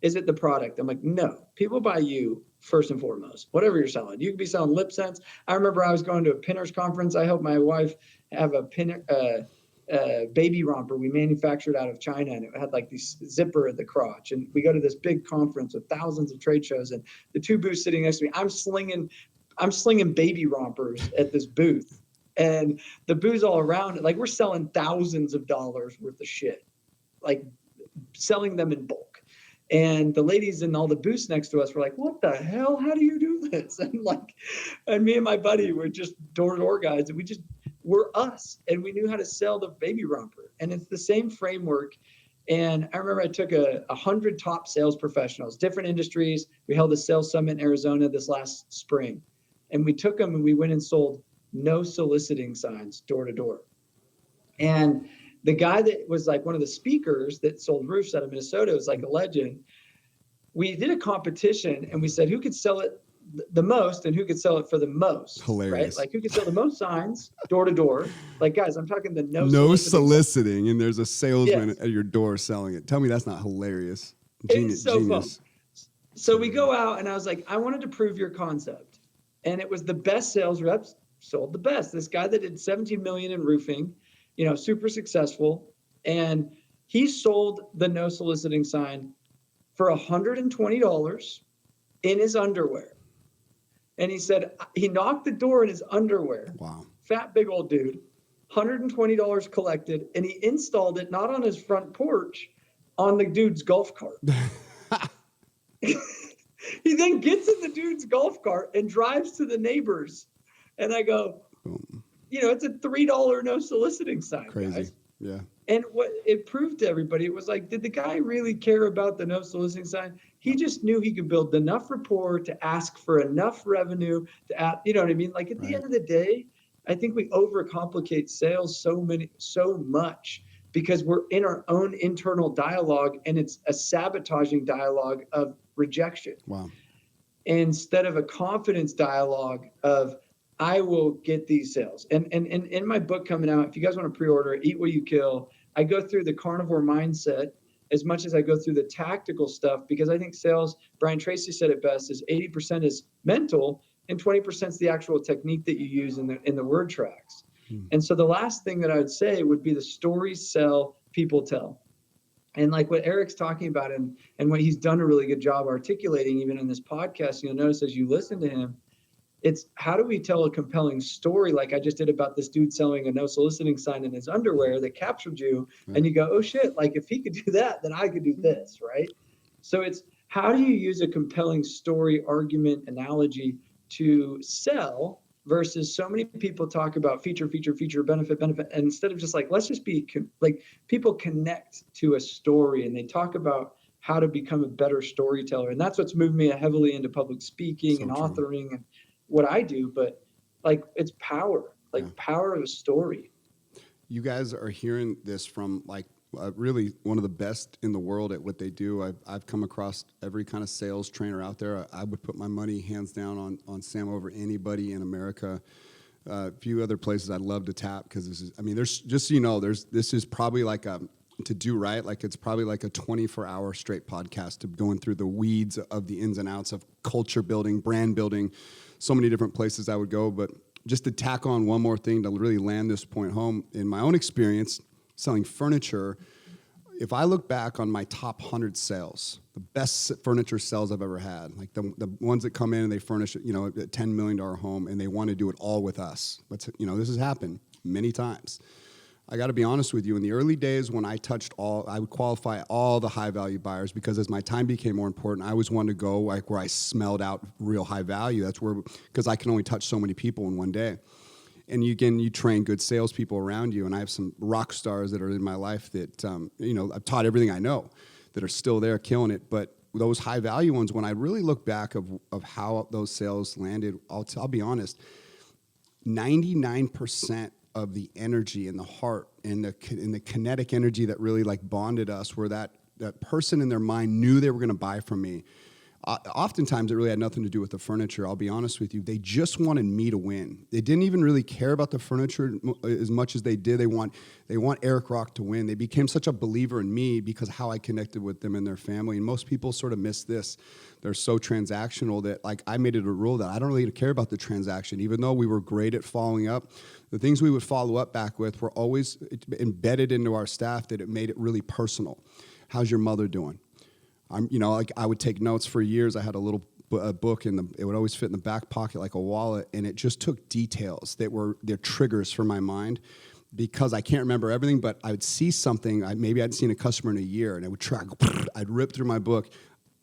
Speaker 2: is it the product? I'm no. People buy you first and foremost, whatever you're selling. You could be selling lip sense. I remember I was going to a Pinners conference. I helped my wife have a baby romper we manufactured out of China, and it had this zipper at the crotch. And we go to this big conference with thousands of trade shows, and the 2 booths sitting next to me, I'm slinging baby rompers at this booth. And the booze all around it, we're selling thousands of dollars worth of shit, selling them in bulk. And the ladies in all the booths next to us were what the hell? How do you do this? And and me and my buddy were just door-to-door guys. And we're us. And we knew how to sell the baby romper. And it's the same framework. And I remember I took 100 top sales professionals, different industries. We held a sales summit in Arizona this last spring. And we took them and we went and sold no soliciting signs door to door. And the guy that was one of the speakers that sold roofs out of Minnesota was a legend. We did a competition and we said who could sell it the most and who could sell it for the most.
Speaker 1: Hilarious.
Speaker 2: Right? Who could sell the most signs door to door. Guys, I'm talking the
Speaker 1: no soliciting and there's a salesman at your door selling it. Tell me that's not hilarious.
Speaker 2: It's so genius. Fun. So we go out and I was I wanted to prove your concept. And it was the best sales reps sold the best. This guy that did 17 million in roofing, super successful. And he sold the no soliciting sign for $120 in his underwear. And he said, he knocked the door in his underwear.
Speaker 1: Wow.
Speaker 2: Fat, big old dude, $120 collected. And he installed it, not on his front porch, on the dude's golf cart. He then gets in the dude's golf cart and drives to the neighbors. And I go, it's a $3 no soliciting sign.
Speaker 1: Crazy.
Speaker 2: Guys.
Speaker 1: Yeah.
Speaker 2: And what it proved to everybody, it was did the guy really care about the no soliciting sign? He just knew he could build enough rapport to ask for enough revenue to ask, you know what I mean? At the end of the day, I think we overcomplicate sales so much because we're in our own internal dialogue and it's a sabotaging dialogue of rejection.
Speaker 1: Wow.
Speaker 2: Instead of a confidence dialogue of, I will get these sales. And in my book coming out, if you guys want to pre-order Eat What You Kill, I go through the carnivore mindset as much as I go through the tactical stuff, because I think sales, Brian Tracy said it best, is 80% is mental and 20% is the actual technique that you use in the word tracks. And so the last thing that I would say would be the stories sell, people tell. And like what Eric's talking about and what he's done a really good job articulating, even in this podcast, you'll notice as you listen to him, it's how do we tell a compelling story like I just did about this dude selling a no soliciting sign in his underwear that captured you. And you go, oh shit, like if he could do that, then I could do this, right? So it's how do you use a compelling story, argument, analogy to sell versus so many people talk about feature, benefit. And instead of just like, let's just be like people connect to a story and they talk about how to become a better storyteller. And that's what's moved me heavily into public speaking and authoring and what I do. But like, it's power, power of a story.
Speaker 1: You guys are hearing this from like really one of the best in the world at what they do. I've come across every kind of sales trainer out there. I would put my money hands down on Sam over anybody in America. A few other places I'd love to tap because this is, I mean, there's just, you know, this is probably like to do right. Like it's probably like a 24-hour straight podcast of going through the weeds of the ins and outs of culture building, brand building, so many different places I would go. But just to tack on one more thing to really land this point home, in my own experience selling furniture, if I look back on my top 100 sales, the best furniture sales I've ever had, like the ones that come in and they furnish, you know, a $10 million home and they want to do it all with us. But, you know, this has happened many times. I got to be honest with you. In the early days when I would qualify all the high value buyers because as my time became more important, I always wanted to go like where I smelled out real high value. That's where, because I can only touch so many people in one day. And you train good salespeople around you. And I have some rock stars that are in my life that, you know, I've taught everything I know that are still there killing it. But those high value ones, when I really look back of how those sales landed, I'll be honest, 99% of the energy and the heart and the kinetic energy that really like bonded us were that person in their mind knew they were going to buy from me. Oftentimes, it really had nothing to do with the furniture. I'll be honest with you. They just wanted me to win. They didn't even really care about the furniture as much as they did. They want Eric Rock to win. They became such a believer in me because of how I connected with them and their family. And most people sort of miss this. They're so transactional that like I made it a rule that I don't really care about the transaction. Even though we were great at following up, the things we would follow up back with were always embedded into our staff that it made it really personal. How's your mother doing? You know, like I would take notes for years. I had a little book it would always fit in the back pocket like a wallet, and it just took details that were their triggers for my mind because I can't remember everything, but I would see something. Maybe I'd seen a customer in a year, and it would track. I'd rip through my book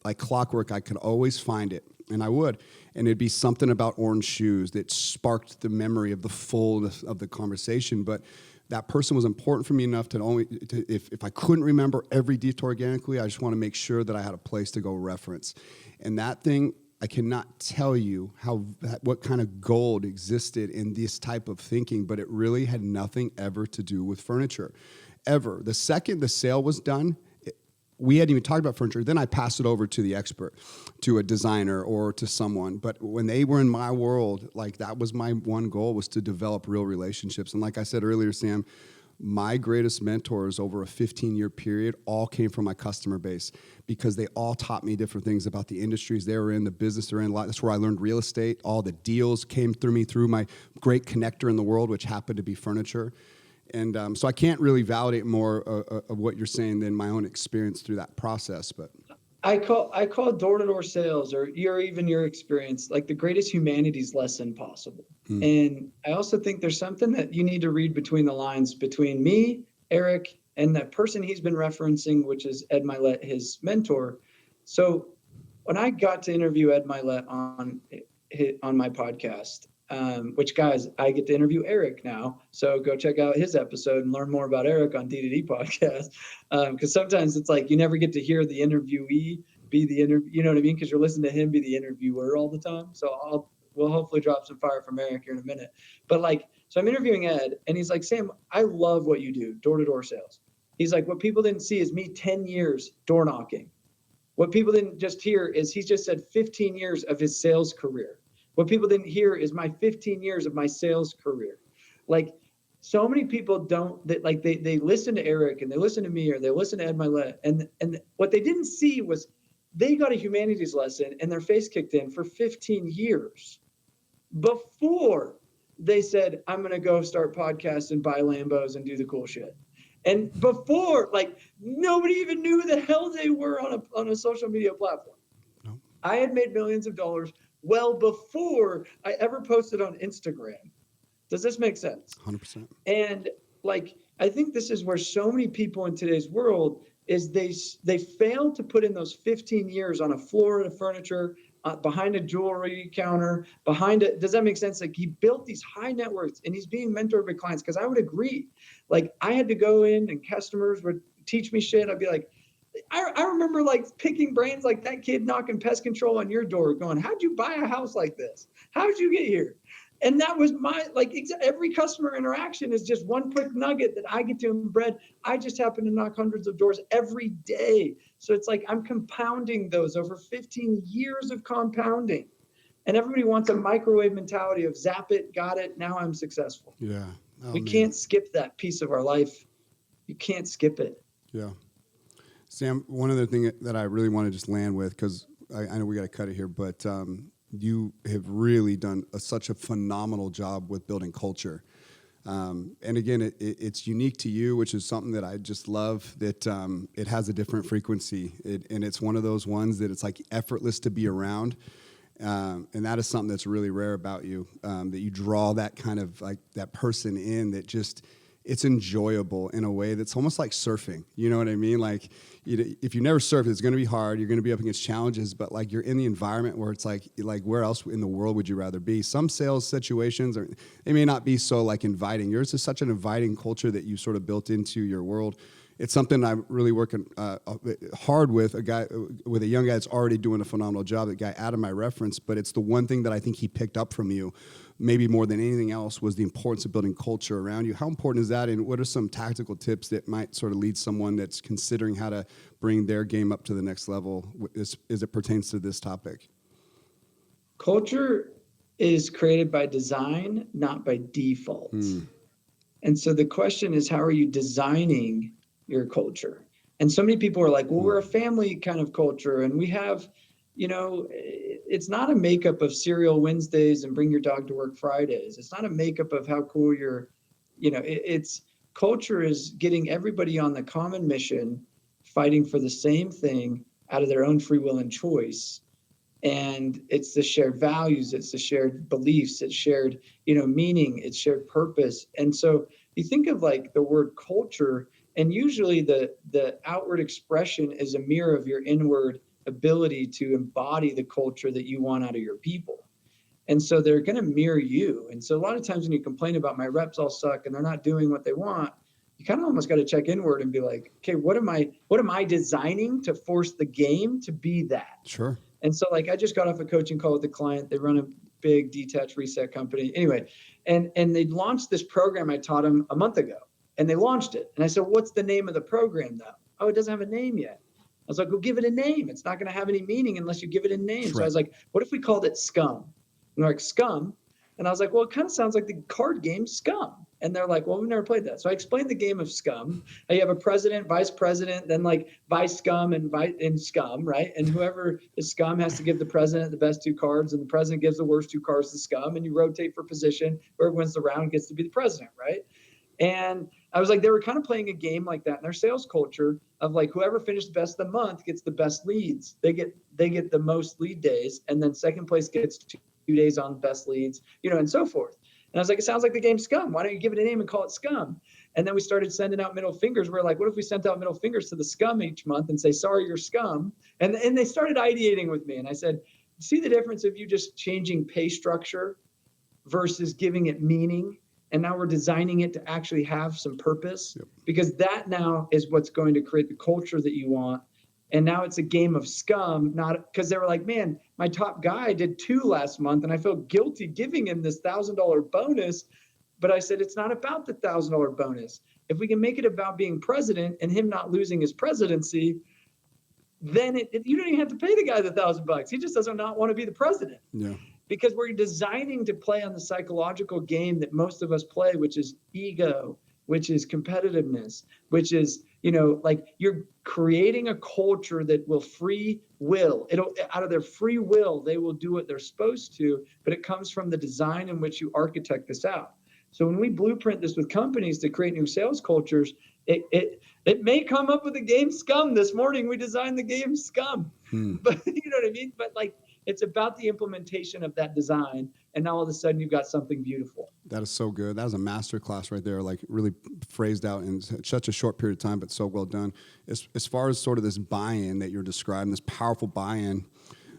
Speaker 1: like clockwork. I could always find it, and I would, and it'd be something about orange shoes that sparked the memory of the fullness of the conversation, but that person was important for me enough if I couldn't remember every detail organically, I just want to make sure that I had a place to go reference. And that thing, I cannot tell you what kind of gold existed in this type of thinking, but it really had nothing ever to do with furniture, ever. The second the sale was done, we hadn't even talked about furniture. Then I passed it over to the expert, to a designer or to someone. But when they were in my world, like that was my one goal, was to develop real relationships. And like I said earlier, Sam, my greatest mentors over a 15-year period all came from my customer base because they all taught me different things about the industries they were in, the business they're in. That's where I learned real estate. All the deals came through me through my great connector in the world, which happened to be furniture. And so I can't really validate more of what you're saying than my own experience through that process. But
Speaker 2: I call door-to-door sales or even your experience like the greatest humanities lesson possible. And I also think there's something that you need to read between the lines between me, Eric, and that person he's been referencing, which is Ed Milet, his mentor. So when I got to interview Ed Milet on my podcast, which guys, I get to interview Eric now. So go check out his episode and learn more about Eric on D2D podcast. Cause sometimes it's like, you never get to hear the interviewee be the you know what I mean? Cause you're listening to him be the interviewer all the time. So we'll hopefully drop some fire from Eric here in a minute. But like, so I'm interviewing Ed and he's like, Sam, I love what you do, door-to-door sales. He's like, what people didn't see is me 10 years door knocking. What people didn't just hear is he's just said 15 years of his sales career. What people didn't hear is my 15 years of my sales career. Like, so many people don't, that like they listen to Eric and they listen to me or they listen to Ed Milet, and what they didn't see was they got a humanities lesson and their face kicked in for 15 years before they said, I'm going to go start podcasts and buy Lambos and do the cool shit. And before, like, nobody even knew who the hell they were on a social media platform.
Speaker 1: No.
Speaker 2: I had made millions of dollars well before I ever posted on Instagram. Does this make sense?
Speaker 1: 100%.
Speaker 2: And like, I think this is where so many people in today's world is they fail to put in those 15 years on a floor of furniture, behind a jewelry counter, does that make sense? Like, he built these high net worths and he's being mentored by clients. Cause I would agree. Like, I had to go in and customers would teach me shit. I'd be like, I remember like picking brains, like that kid knocking pest control on your door going, how'd you buy a house like this? How'd you get here? And that was my, like, every customer interaction is just one quick nugget that I get to embed. I just happen to knock hundreds of doors every day. So it's like I'm compounding those over 15 years of compounding. And everybody wants a microwave mentality of zap it, got it, now I'm successful.
Speaker 1: Yeah. Oh,
Speaker 2: we
Speaker 1: man.
Speaker 2: can't skip that piece of our life. You can't skip it.
Speaker 1: Yeah. Sam, one other thing that I really want to just land with, because I know we got to cut it here, but you have really done such a phenomenal job with building culture. And again, it's unique to you, which is something that I just love, that it has a different frequency. And it's one of those ones that it's like effortless to be around. And that is something that's really rare about you, that you draw that kind of like that person in that just, it's enjoyable in a way that's almost like surfing. You know what I mean? Like, if you never surf, it's going to be hard. You're going to be up against challenges, but like you're in the environment where it's like where else in the world would you rather be? Some sales situations they may not be so like inviting. Yours is such an inviting culture that you sort of built into your world. It's something I'm really working hard with a young guy that's already doing a phenomenal job. That guy Adam I referenced, but it's the one thing that I think he picked up from you, maybe more than anything else, was the importance of building culture around you. How important is that, and what are some tactical tips that might sort of lead someone that's considering how to bring their game up to the next level as it pertains to this topic?
Speaker 2: Culture is created by design, not by default. And so the question is, how are you designing your culture? And so many people are like, well, we're a family kind of culture, and we have, it's not a makeup of cereal Wednesdays and bring your dog to work Fridays. It's not a makeup of how cool it's culture is getting everybody on the common mission, fighting for the same thing out of their own free will and choice. And it's the shared values, it's the shared beliefs, it's shared, meaning, it's shared purpose. And so you think of like the word culture, and usually the outward expression is a mirror of your inward ability to embody the culture that you want out of your people. And so they're going to mirror you. And so a lot of times when you complain about my reps all suck and they're not doing what they want, you kind of almost got to check inward and be like, okay, what am I designing to force the game to be that?
Speaker 1: Sure.
Speaker 2: And so like I just got off a coaching call with the client. They run a big detached reset company. Anyway, and they launched this program I taught them a month ago. And they launched it. And I said, what's the name of the program though? Oh, it doesn't have a name yet. I was like, well, give it a name. It's not going to have any meaning unless you give it a name. So I was like, what if we called it Scum? And they're like, Scum? And I was like, well, it kind of sounds like the card game Scum. And they're like, well, we've never played that. So I explained the game of Scum. You have a president, vice president, then like vice scum and scum, right? And whoever is scum has to give the president the best two cards, and the president gives the worst two cards to scum, and you rotate for position. Whoever wins the round gets to be the president, right? And I was like, they were kind of playing a game like that in their sales culture of like, whoever finished best of the month gets the best leads. They get the most lead days, and then second place gets 2 days on best leads, and so forth. And I was like, it sounds like the game Scum. Why don't you give it a name and call it Scum? And then we started sending out middle fingers. We're like, what if we sent out middle fingers to the scum each month and say, sorry, you're scum? And they started ideating with me. And I said, see the difference of you just changing pay structure versus giving it meaning? And now we're designing it to actually have some purpose, because that now is what's going to create the culture that you want. And now it's a game of scum, not because they were like, man, my top guy did 2 last month and I feel guilty giving him this $1,000 bonus. But I said, it's not about the $1,000 bonus. If we can make it about being president and him not losing his presidency, then you don't even have to pay the guy the $1,000. He just doesn't not want to be the president.
Speaker 1: Yeah.
Speaker 2: because we're designing to play on the psychological game that most of us play, which is ego, which is competitiveness, which is, like you're creating a culture that will free will. Out of their free will, they will do what they're supposed to, but it comes from the design in which you architect this out. So when we blueprint this with companies to create new sales cultures, it may come up with a game scum. This morning we designed the game scum, but you know what I mean? But like, it's about the implementation of that design. And now all of a sudden you've got something beautiful.
Speaker 1: That is so good. That was a master class right there, like really phrased out in such a short period of time, but so well done. As far as sort of this buy-in that you're describing, this powerful buy-in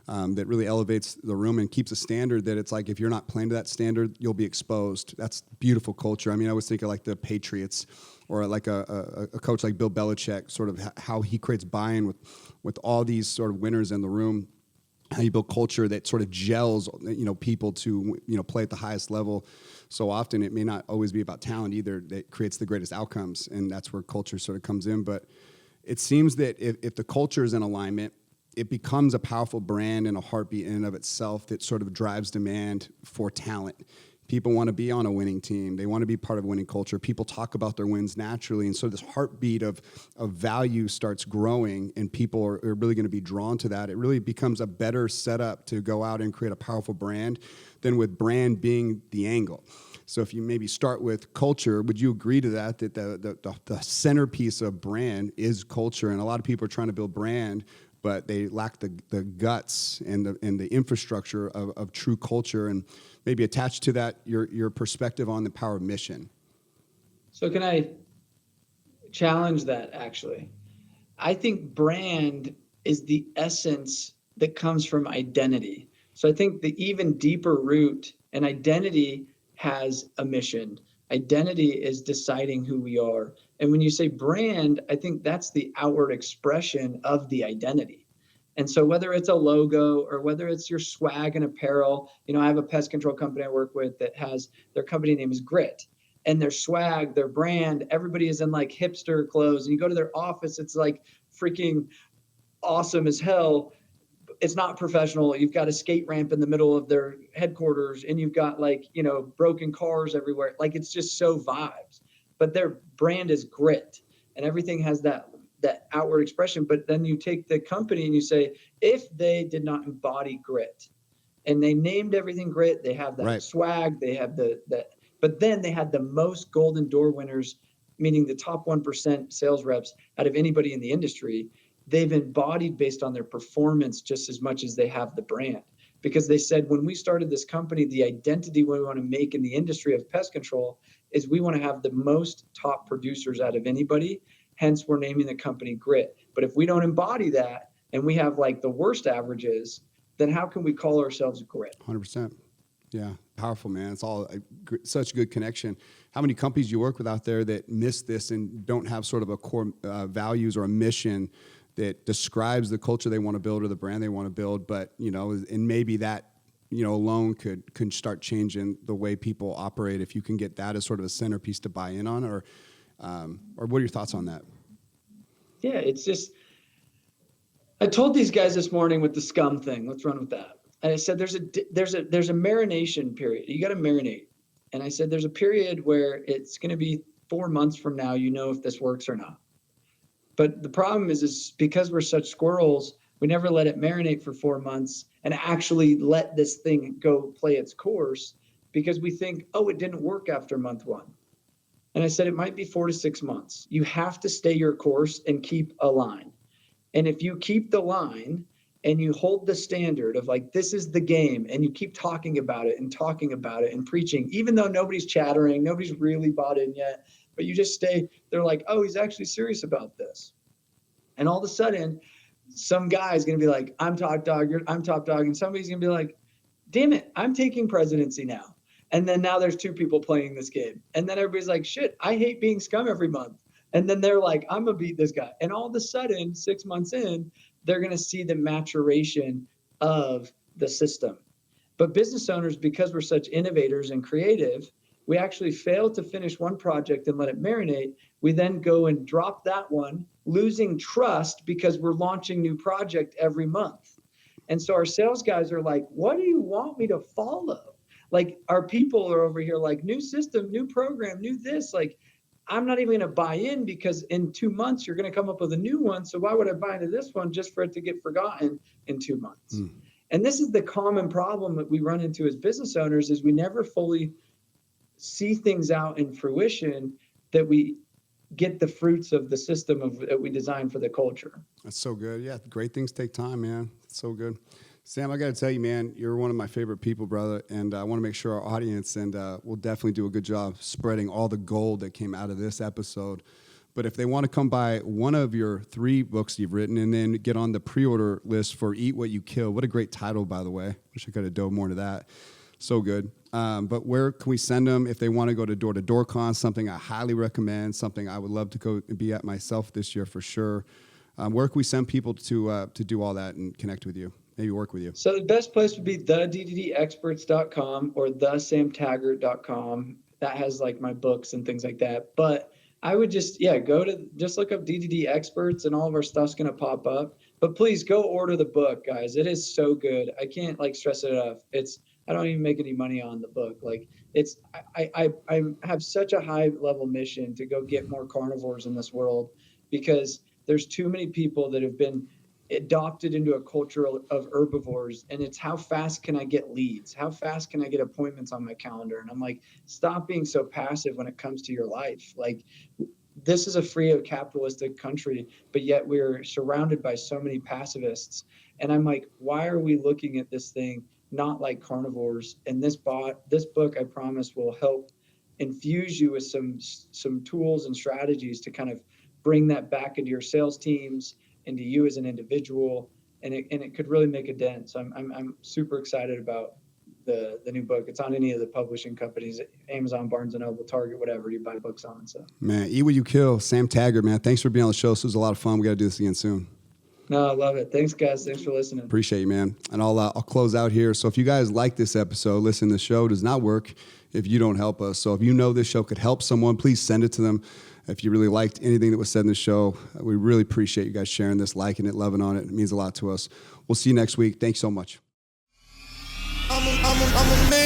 Speaker 1: that really elevates the room and keeps a standard that it's like, if you're not playing to that standard, you'll be exposed. That's beautiful culture. I mean, I was thinking like the Patriots or like a coach like Bill Belichick, sort of how he creates buy-in with all these sort of winners in the room. How you build culture that sort of gels, people to, play at the highest level. So often it may not always be about talent either that creates the greatest outcomes, and that's where culture sort of comes in. But it seems that if the culture is in alignment, it becomes a powerful brand and a heartbeat in and of itself that sort of drives demand for talent. People want to be on a winning team. They want to be part of a winning culture. People talk about their wins naturally. And so this heartbeat of value starts growing, and people are really going to be drawn to that. It really becomes a better setup to go out and create a powerful brand than with brand being the angle. So if you maybe start with culture, would you agree to that the centerpiece of brand is culture? And a lot of people are trying to build brand, but they lack the guts and the infrastructure of true culture. And maybe attached to that, your perspective on the power of mission.
Speaker 2: So can I challenge that, actually? I think brand is the essence that comes from identity. So I think the even deeper root, and identity has a mission. Identity is deciding who we are. And when you say brand, I think that's the outward expression of the identity. And so whether it's a logo or whether it's your swag and apparel, I have a pest control company I work with that has, their company name is Grit, and their swag, their brand, everybody is in like hipster clothes, and you go to their office, it's like freaking awesome as hell. It's not professional. You've got a skate ramp in the middle of their headquarters, and you've got like, broken cars everywhere. Like, it's just so vibes, but their brand is Grit, and everything has that outward expression. But then you take the company and you say, if they did not embody grit, and they named everything Grit, they have that swag, they have but then they had the most golden door winners, meaning the top 1% sales reps out of anybody in the industry. They've embodied based on their performance just as much as they have the brand. Because they said, when we started this company, the identity we want to make in the industry of pest control is we want to have the most top producers out of anybody. Hence, we're naming the company Grit. But if we don't embody that, and we have like the worst averages, then how can we call ourselves Grit?
Speaker 1: 100%. Yeah, powerful, man. It's all such a good connection. How many companies you work with out there that miss this and don't have sort of a core values or a mission that describes the culture they want to build or the brand they want to build, but, and maybe that, alone could start changing the way people operate if you can get that as sort of a centerpiece to buy in on, or what are your thoughts on that?
Speaker 2: Yeah, it's just, I told these guys this morning with the scum thing, let's run with that. And I said, there's a marination period. You got to marinate. And I said, there's a period where it's going to be 4 months from now, if this works or not. But the problem is because we're such squirrels, we never let it marinate for 4 months and actually let this thing go play its course, because we think, oh, it didn't work after month 1. And I said, it might be 4 to 6 months. You have to stay your course and keep a line. And if you keep the line and you hold the standard of like, this is the game, and you keep talking about it and preaching, even though nobody's chattering, nobody's really bought in yet, but you just stay, they're like, oh, he's actually serious about this. And all of a sudden, some guy's going to be like, I'm top dog. And somebody's going to be like, damn it, I'm taking presidency now. And then now there's 2 people playing this game. And then everybody's like, shit, I hate being scum every month. And then they're like, I'm going to beat this guy. And all of a sudden, 6 months in, they're going to see the maturation of the system. But business owners, because we're such innovators and creative, we actually fail to finish one project and let it marinate. We then go and drop that one, losing trust because we're launching new project every month. And so our sales guys are like, what do you want me to follow? Like, our people are over here like, new system, new program, new this. Like, I'm not even going to buy in, because in 2 months you're going to come up with a new one. So why would I buy into this one just for it to get forgotten in 2 months? And this is the common problem that we run into as business owners, is we never fully see things out in fruition, that we get the fruits of the system that we designed for the culture.
Speaker 1: That's so good. Yeah, great things take time, man. It's so good. Sam, I got to tell you, man, you're one of my favorite people, brother, and I want to make sure our audience, and we'll definitely do a good job spreading all the gold that came out of this episode. But if they want to come buy one of your 3 books you've written and then get on the pre-order list for Eat What You Kill, what a great title, by the way. Wish I could have dove more into that. So good. But where can we send them if they want to go to Door Con, something I highly recommend, something I would love to go and be at myself this year for sure. Where can we send people to do all that and connect with you, maybe work with you?
Speaker 2: So the best place would be thedddexperts.com or thesamtaggart.com. That has like my books and things like that. But I would just look up DDD Experts and all of our stuff's going to pop up. But please go order the book, guys. It is so good. I can't stress it enough. I don't even make any money on the book. I have such a high level mission to go get more carnivores in this world, because there's too many people that have been adopted into a culture of herbivores, and it's how fast can I get leads? How fast can I get appointments on my calendar? And I'm like, stop being so passive when it comes to your life. Like, this is a free capitalistic country, but yet we're surrounded by so many passivists. And I'm like, why are we looking at this thing not like carnivores? And this book, I promise, will help infuse you with some tools and strategies to kind of bring that back into your sales teams, into you as an individual, and it could really make a dent. So I'm super excited about the new book. It's on any of the publishing companies, Amazon, Barnes & Noble, Target, whatever you buy books on. So,
Speaker 1: man, Eat What You Kill, Sam Taggart, man. Thanks for being on the show. This was a lot of fun. We got to do this again soon.
Speaker 2: No, I love it. Thanks, guys. Thanks for listening.
Speaker 1: Appreciate you, man. And I'll close out here. So if you guys like this episode, listen, the show does not work if you don't help us. So if you know this show could help someone, please send it to them. If you really liked anything that was said in the show, we really appreciate you guys sharing this, liking it, loving on it. It means a lot to us. We'll see you next week. Thanks so much.
Speaker 5: I'm a man.